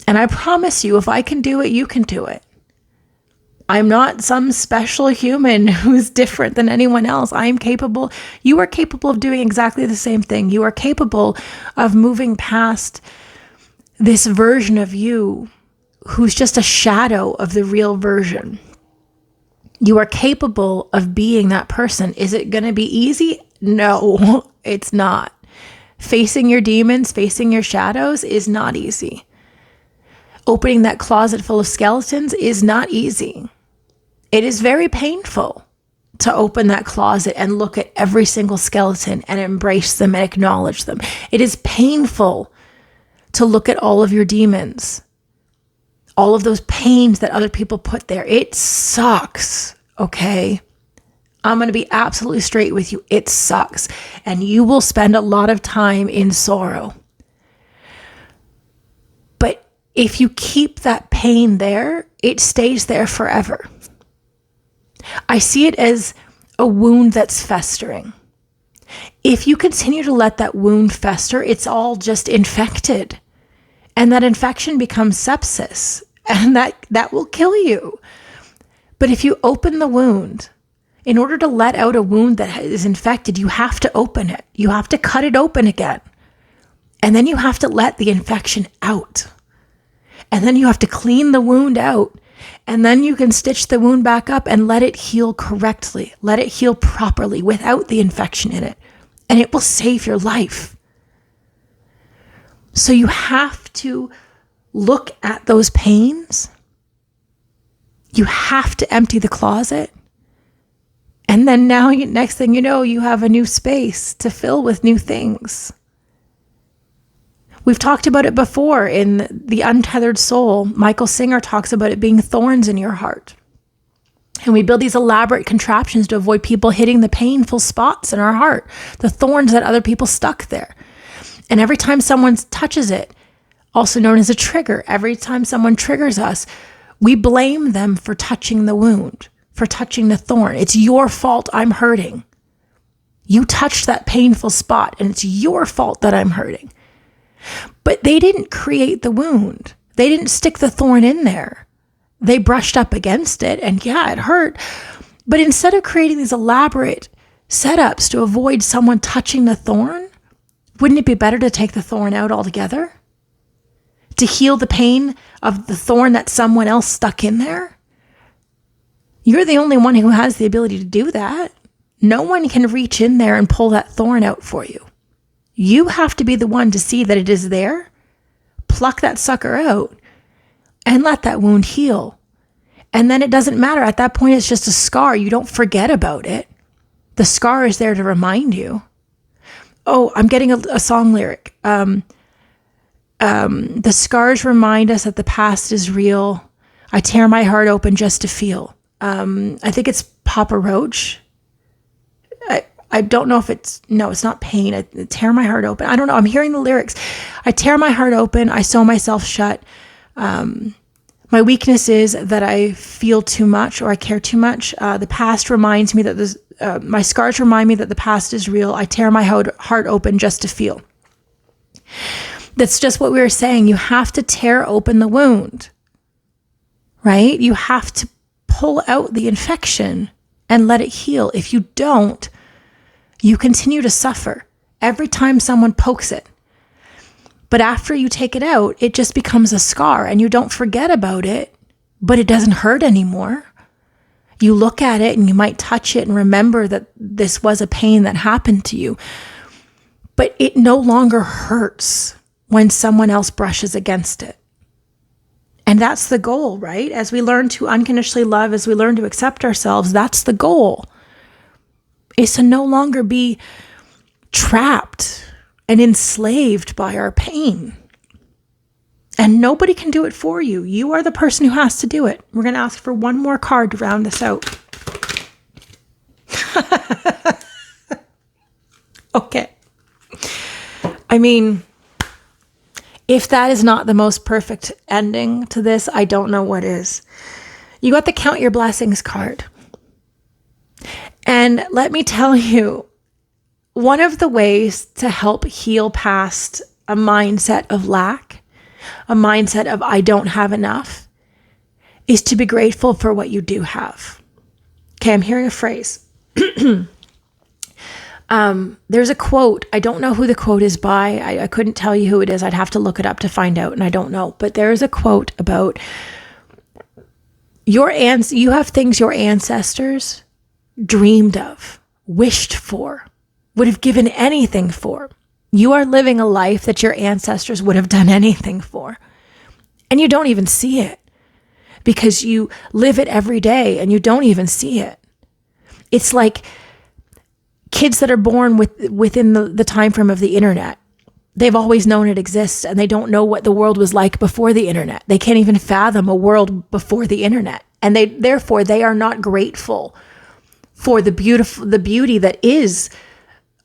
And I promise you, if I can do it, you can do it. I'm not some special human who's different than anyone else. I am capable. You are capable of doing exactly the same thing. You are capable of moving past this version of you who's just a shadow of the real version. You are capable of being that person. Is it going to be easy? No, it's not. Facing your demons, facing your shadows is not easy. Opening that closet full of skeletons is not easy. It is very painful to open that closet and look at every single skeleton and embrace them and acknowledge them. It is painful to look at all of your demons, all of those pains that other people put there. It sucks, okay? I'm going to be absolutely straight with you. It sucks. And you will spend a lot of time in sorrow. But if you keep that pain there, it stays there forever. I see it as a wound that's festering. If you continue to let that wound fester, it's all just infected. And that infection becomes sepsis. And that will kill you. But if you open the wound, in order to let out a wound that is infected, you have to open it. You have to cut it open again. And then you have to let the infection out. And then you have to clean the wound out And then you can stitch the wound back up and let it heal correctly. Let it heal properly without the infection in it. And it will save your life. So you have to look at those pains. You have to empty the closet. And then now, next thing you know, you have a new space to fill with new things. We've talked about it before in The Untethered Soul. Michael Singer talks about it being thorns in your heart. And we build these elaborate contraptions to avoid people hitting the painful spots in our heart, the thorns that other people stuck there. And every time someone touches it, also known as a trigger, every time someone triggers us, we blame them for touching the wound, for touching the thorn. It's your fault I'm hurting. You touched that painful spot, and it's your fault that I'm hurting. But they didn't create the wound. They didn't stick the thorn in there. They brushed up against it, and yeah, it hurt. But instead of creating these elaborate setups to avoid someone touching the thorn, wouldn't it be better to take the thorn out altogether? To heal the pain of the thorn that someone else stuck in there? You're the only one who has the ability to do that. No one can reach in there and pull that thorn out for you. You have to be the one to see that it is there, pluck that sucker out, and let that wound heal. And then it doesn't matter. At that point, it's just a scar. You don't forget about it. The scar is there to remind you. Oh, I'm getting a song lyric. The scars remind us that the past is real. I tear my heart open just to feel. I think it's Papa Roach. I don't know if it's not pain. I tear my heart open. I don't know. I'm hearing the lyrics. I tear my heart open. I sew myself shut. My weakness is that I feel too much or I care too much. The past reminds me that my scars remind me that the past is real. I tear my heart open just to feel. That's just what we were saying. You have to tear open the wound, right? You have to pull out the infection and let it heal. If you don't, you continue to suffer every time someone pokes it. But after you take it out, it just becomes a scar and you don't forget about it, but it doesn't hurt anymore. You look at it and you might touch it and remember that this was a pain that happened to you, but it no longer hurts when someone else brushes against it. And that's the goal, right? As we learn to unconditionally love, as we learn to accept ourselves, that's the goal. Is to no longer be trapped and enslaved by our pain. And nobody can do it for you. You are the person who has to do it. We're going to ask for one more card to round this out. Okay. I mean, if that is not the most perfect ending to this, I don't know what is. You got the Count Your Blessings card. And let me tell you, one of the ways to help heal past a mindset of lack, a mindset of I don't have enough, is to be grateful for what you do have. Okay, I'm hearing a phrase. There's a quote. I don't know who the quote is by. I couldn't tell you who it is. I'd have to look it up to find out, and I don't know. But there is a quote about you have things your ancestors dreamed of, wished for, would have given anything for. You are living a life that your ancestors would have done anything for. And you don't even see it because you live it every day and you don't even see it. It's like kids that are born within the time frame of the internet. They've always known it exists and they don't know what the world was like before the internet. They can't even fathom a world before the internet. And therefore they are not grateful for the beauty that is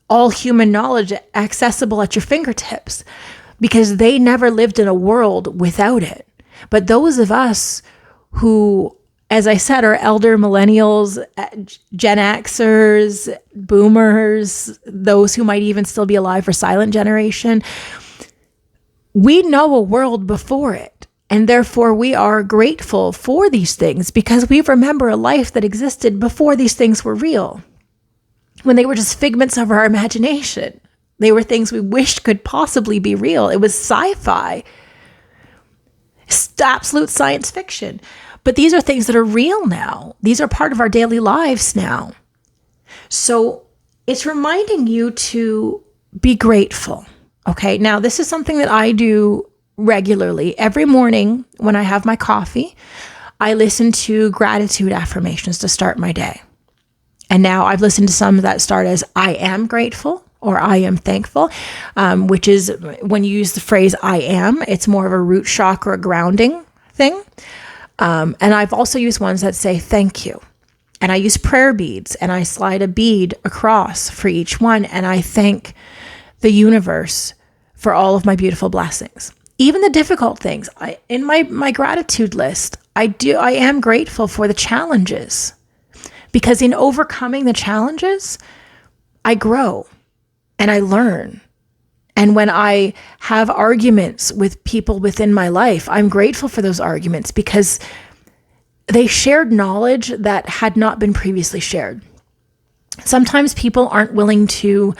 all human knowledge accessible at your fingertips, because they never lived in a world without it. But those of us who, as I said, are elder millennials, Gen Xers, boomers, those who might even still be alive for silent generation, we know a world before it. And therefore, we are grateful for these things because we remember a life that existed before these things were real, when they were just figments of our imagination. They were things we wished could possibly be real. It was sci-fi, absolute science fiction. But these are things that are real now. These are part of our daily lives now. So it's reminding you to be grateful. Okay. Now, this is something that I do regularly. Every morning when I have my coffee, I listen to gratitude affirmations to start my day. And now I've listened to some that start as I am grateful or I am thankful, which is when you use the phrase I am, it's more of a root chakra grounding thing. And I've also used ones that say thank you. And I use prayer beads and I slide a bead across for each one. And I thank the universe for all of my beautiful blessings. Even the difficult things. In my gratitude list, I am grateful for the challenges, because in overcoming the challenges, I grow and I learn. And when I have arguments with people within my life, I'm grateful for those arguments because they shared knowledge that had not been previously shared. Sometimes people aren't willing to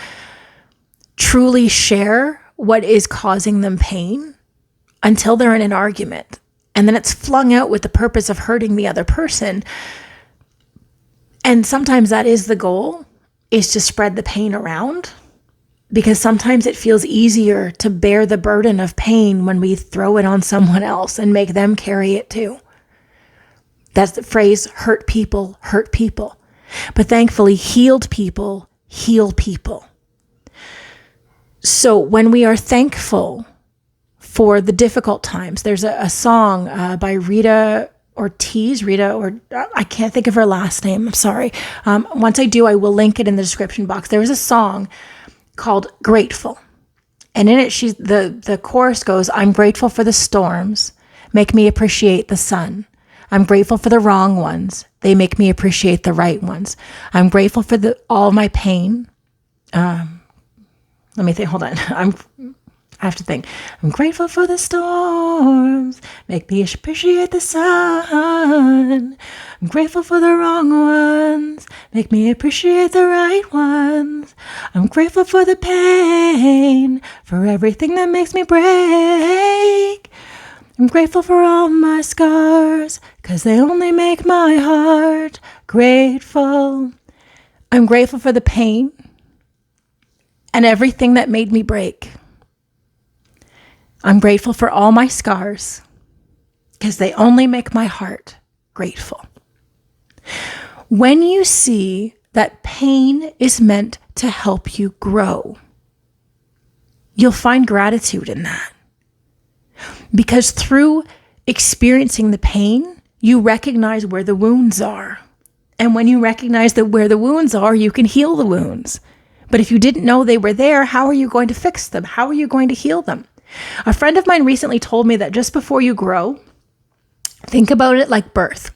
truly share what is causing them pain until they're in an argument. And then it's flung out with the purpose of hurting the other person. And sometimes that is the goal, is to spread the pain around, because sometimes it feels easier to bear the burden of pain when we throw it on someone else and make them carry it too. That's the phrase, hurt people, hurt people. But thankfully, healed people heal people. So when we are thankful for the difficult times, there's a song by Rita Ortiz, I can't think of her last name, I'm sorry. Once I do, I will link it in the description box. There was a song called Grateful. And in it, the chorus goes, I'm grateful for the storms, make me appreciate the sun. I'm grateful for the wrong ones, they make me appreciate the right ones. I'm grateful for all my pain. Let me think, hold on. I have to think. I'm grateful for the storms, make me appreciate the sun. I'm grateful for the wrong ones, make me appreciate the right ones. I'm grateful for the pain, for everything that makes me break. I'm grateful for all my scars, 'cause they only make my heart grateful. I'm grateful for the pain and everything that made me break. I'm grateful for all my scars, because they only make my heart grateful. When you see that pain is meant to help you grow, you'll find gratitude in that. Because through experiencing the pain, you recognize where the wounds are. And when you recognize that where the wounds are, you can heal the wounds. But if you didn't know they were there, how are you going to fix them? How are you going to heal them? A friend of mine recently told me that just before you grow, think about it like birth.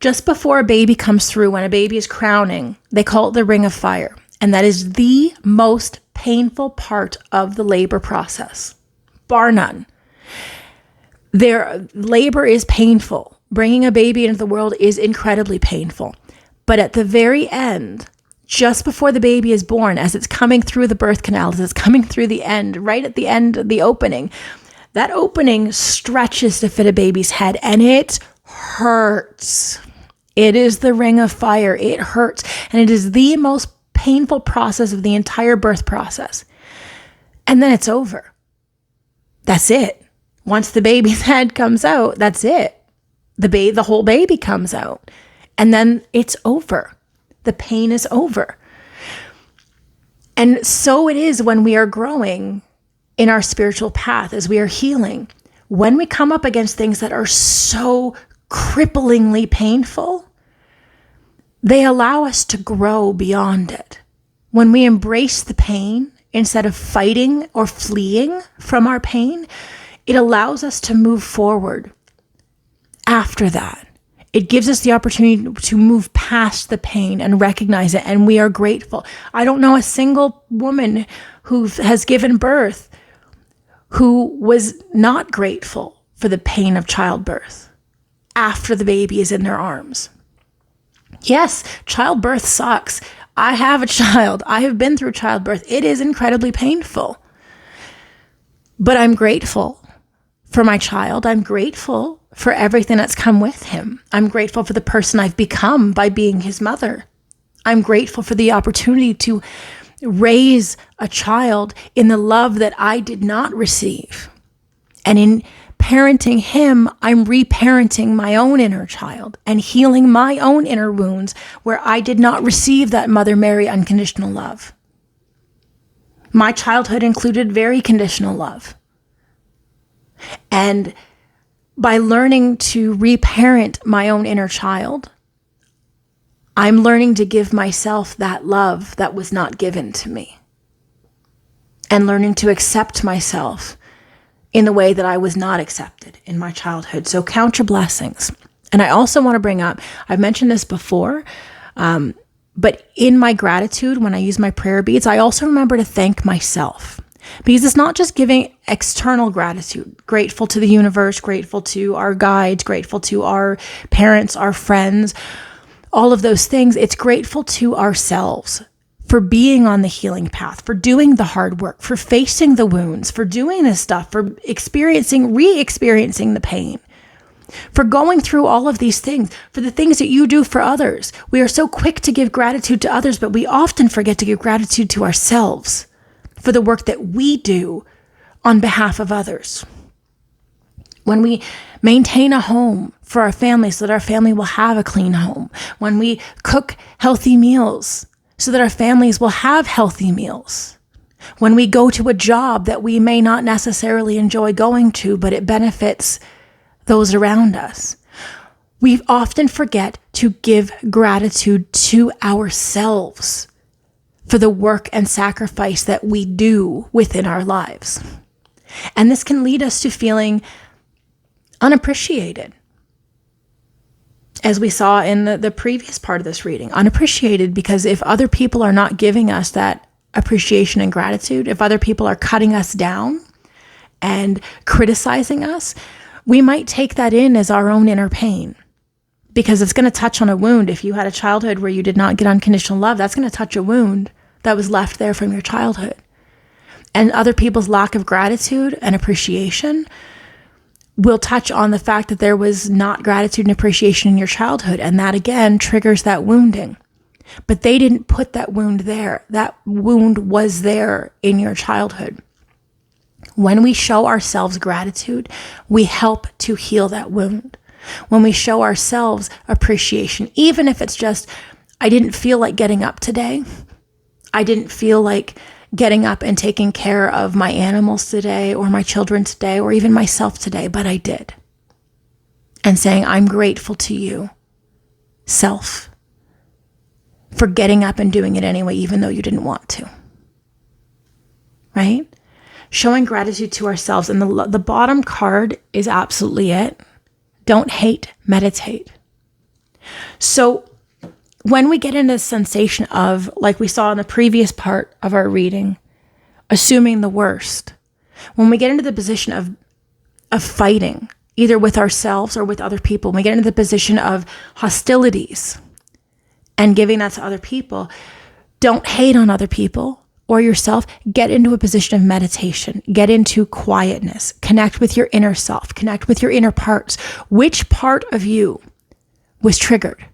Just before a baby comes through, when a baby is crowning, they call it the ring of fire. And that is the most painful part of the labor process, bar none. Their labor is painful. Bringing a baby into the world is incredibly painful. But at the very end, just before the baby is born, as it's coming through the birth canal, as it's coming through the end, right at the end of the opening, that opening stretches to fit a baby's head and it hurts. It is the ring of fire. It hurts. And it is the most painful process of the entire birth process. And then it's over. That's it. Once the baby's head comes out, that's it. The whole baby comes out. And then it's over. The pain is over. And so it is when we are growing in our spiritual path, as we are healing. When we come up against things that are so cripplingly painful, they allow us to grow beyond it. When we embrace the pain instead of fighting or fleeing from our pain, it allows us to move forward after that. It gives us the opportunity to move past the pain and recognize it, and we are grateful. I don't know a single woman who has given birth who was not grateful for the pain of childbirth after the baby is in their arms. Yes, childbirth sucks. I have a child. I have been through childbirth. It is incredibly painful. But I'm grateful for my child. I'm grateful for everything that's come with him. I'm grateful for the person I've become by being his mother. I'm grateful for the opportunity to raise a child in the love that I did not receive. And in parenting him, I'm reparenting my own inner child and healing my own inner wounds where I did not receive that Mother Mary unconditional love. My childhood included very conditional love. And by learning to reparent my own inner child, I'm learning to give myself that love that was not given to me. And learning to accept myself in the way that I was not accepted in my childhood. So count your blessings. And I also want to bring up, I've mentioned this before, but in my gratitude, when I use my prayer beads, I also remember to thank myself. Because it's not just giving external gratitude, grateful to the universe, grateful to our guides, grateful to our parents, our friends, all of those things. It's grateful to ourselves for being on the healing path, for doing the hard work, for facing the wounds, for doing this stuff, for re-experiencing the pain, for going through all of these things, for the things that you do for others. We are so quick to give gratitude to others, but we often forget to give gratitude to ourselves for the work that we do on behalf of others. When we maintain a home for our family so that our family will have a clean home. When we cook healthy meals so that our families will have healthy meals. When we go to a job that we may not necessarily enjoy going to, but it benefits those around us. We often forget to give gratitude to ourselves for the work and sacrifice that we do within our lives. And this can lead us to feeling unappreciated. As we saw in the previous part of this reading, unappreciated because if other people are not giving us that appreciation and gratitude, if other people are cutting us down and criticizing us, we might take that in as our own inner pain because it's going to touch on a wound. If you had a childhood where you did not get unconditional love, that's going to touch a wound that was left there from your childhood. And other people's lack of gratitude and appreciation will touch on the fact that there was not gratitude and appreciation in your childhood. And that again triggers that wounding. But they didn't put that wound there. That wound was there in your childhood. When we show ourselves gratitude, we help to heal that wound. When we show ourselves appreciation, even if it's just, I didn't feel like getting up today. I didn't feel like getting up and taking care of my animals today or my children today or even myself today, but I did. And saying, I'm grateful to you, self, for getting up and doing it anyway, even though you didn't want to. Right? Showing gratitude to ourselves. And the bottom card is absolutely it. Don't hate, meditate. So when we get into the sensation of, like we saw in the previous part of our reading, assuming the worst, when we get into the position of fighting, either with ourselves or with other people, when we get into the position of hostilities and giving that to other people, don't hate on other people or yourself. Get into a position of meditation. Get into quietness. Connect with your inner self. Connect with your inner parts. Which part of you was triggered?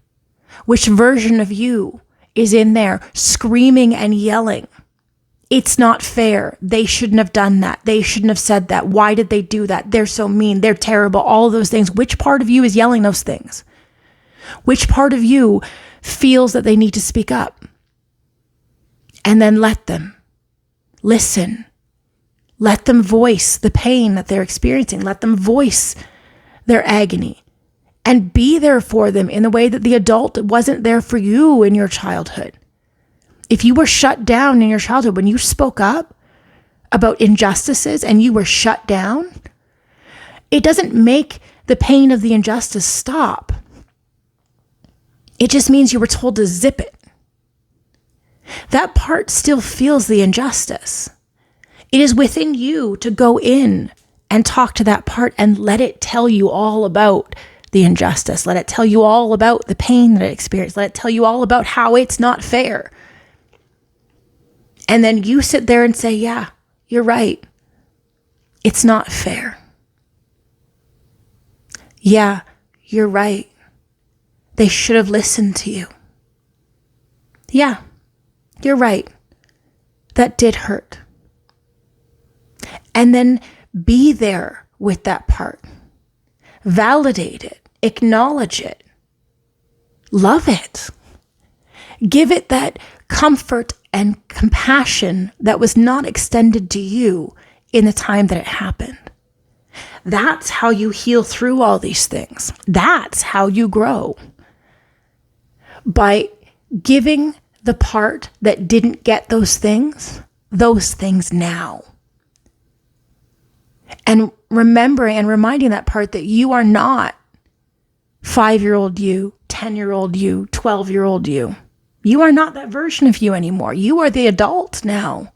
Which version of you is in there screaming and yelling? It's not fair. They shouldn't have done that. They shouldn't have said that. Why did they do that? They're so mean. They're terrible. All of those things. Which part of you is yelling those things? Which part of you feels that they need to speak up? And then let them listen. Let them voice the pain that they're experiencing. Let them voice their agony. And be there for them in the way that the adult wasn't there for you in your childhood. If you were shut down in your childhood, when you spoke up about injustices and you were shut down, it doesn't make the pain of the injustice stop. It just means you were told to zip it. That part still feels the injustice. It is within you to go in and talk to that part and let it tell you all about the injustice. Let it tell you all about the pain that it experienced. Let it tell you all about how it's not fair. And then you sit there and say, yeah, you're right. It's not fair. Yeah, you're right. They should have listened to you. Yeah, you're right. That did hurt. And then be there with that part. Validate it. Acknowledge it. Love it. Give it that comfort and compassion that was not extended to you in the time that it happened. That's how you heal through all these things. That's how you grow. By giving the part that didn't get those things now. And remembering and reminding that part that you are not 5-year-old you, 10-year-old you, 12-year-old you. You are not that version of you anymore. You are the adult now.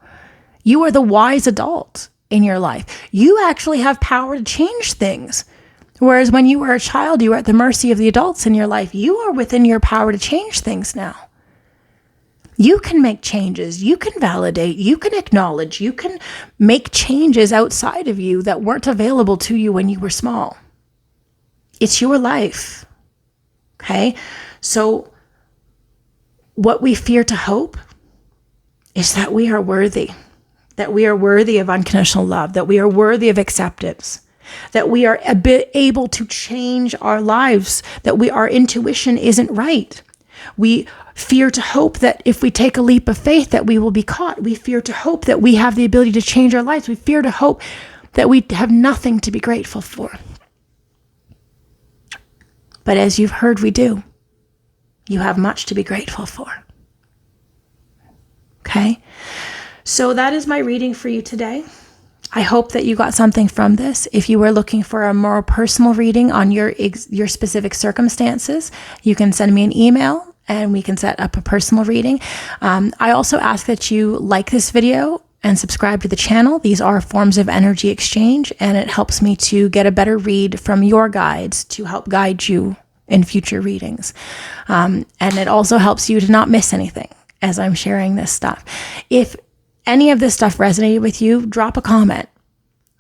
You are the wise adult in your life. You actually have power to change things. Whereas when you were a child, you were at the mercy of the adults in your life. You are within your power to change things now. You can make changes. You can validate. You can acknowledge. You can make changes outside of you that weren't available to you when you were small. It's your life. Okay? So what we fear to hope is that we are worthy. That we are worthy of unconditional love. That we are worthy of acceptance. That we are able to change our lives. That our intuition isn't right. We fear to hope that if we take a leap of faith that we will be caught. We fear to hope that we have the ability to change our lives. We fear to hope that we have nothing to be grateful for. But as you've heard, we do. You have much to be grateful for. Okay? So that is my reading for you today. I hope that you got something from this. If you were looking for a more personal reading on your specific circumstances, you can send me an email and we can set up a personal reading. I also ask that you like this video and subscribe to the channel. These are forms of energy exchange, and it helps me to get a better read from your guides to help guide you in future readings. And it also helps you to not miss anything as I'm sharing this stuff. If any of this stuff resonated with you, drop a comment.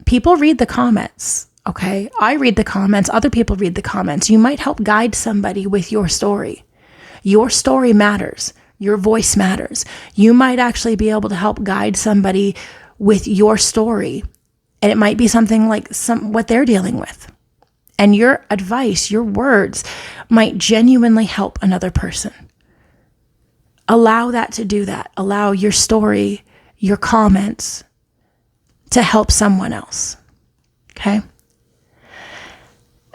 People read the comments, okay? I read the comments. Other people read the comments. You might help guide somebody with your story. Your story matters. Your voice matters. You might actually be able to help guide somebody with your story. And it might be something like what they're dealing with. And your advice, your words might genuinely help another person. Allow that to do that. Allow your story, your comments to help someone else. Okay?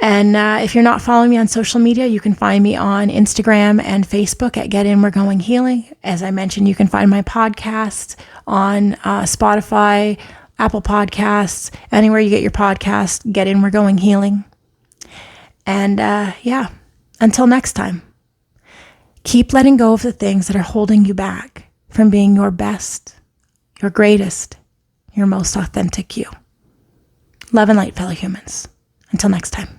And if you're not following me on social media, you can find me on Instagram and Facebook at Get In We're Going Healing. As I mentioned, you can find my podcast on Spotify, Apple Podcasts, anywhere you get your podcast, Get In We're Going Healing. And until next time, keep letting go of the things that are holding you back from being your best, your greatest, your most authentic you. Love and light, fellow humans. Until next time.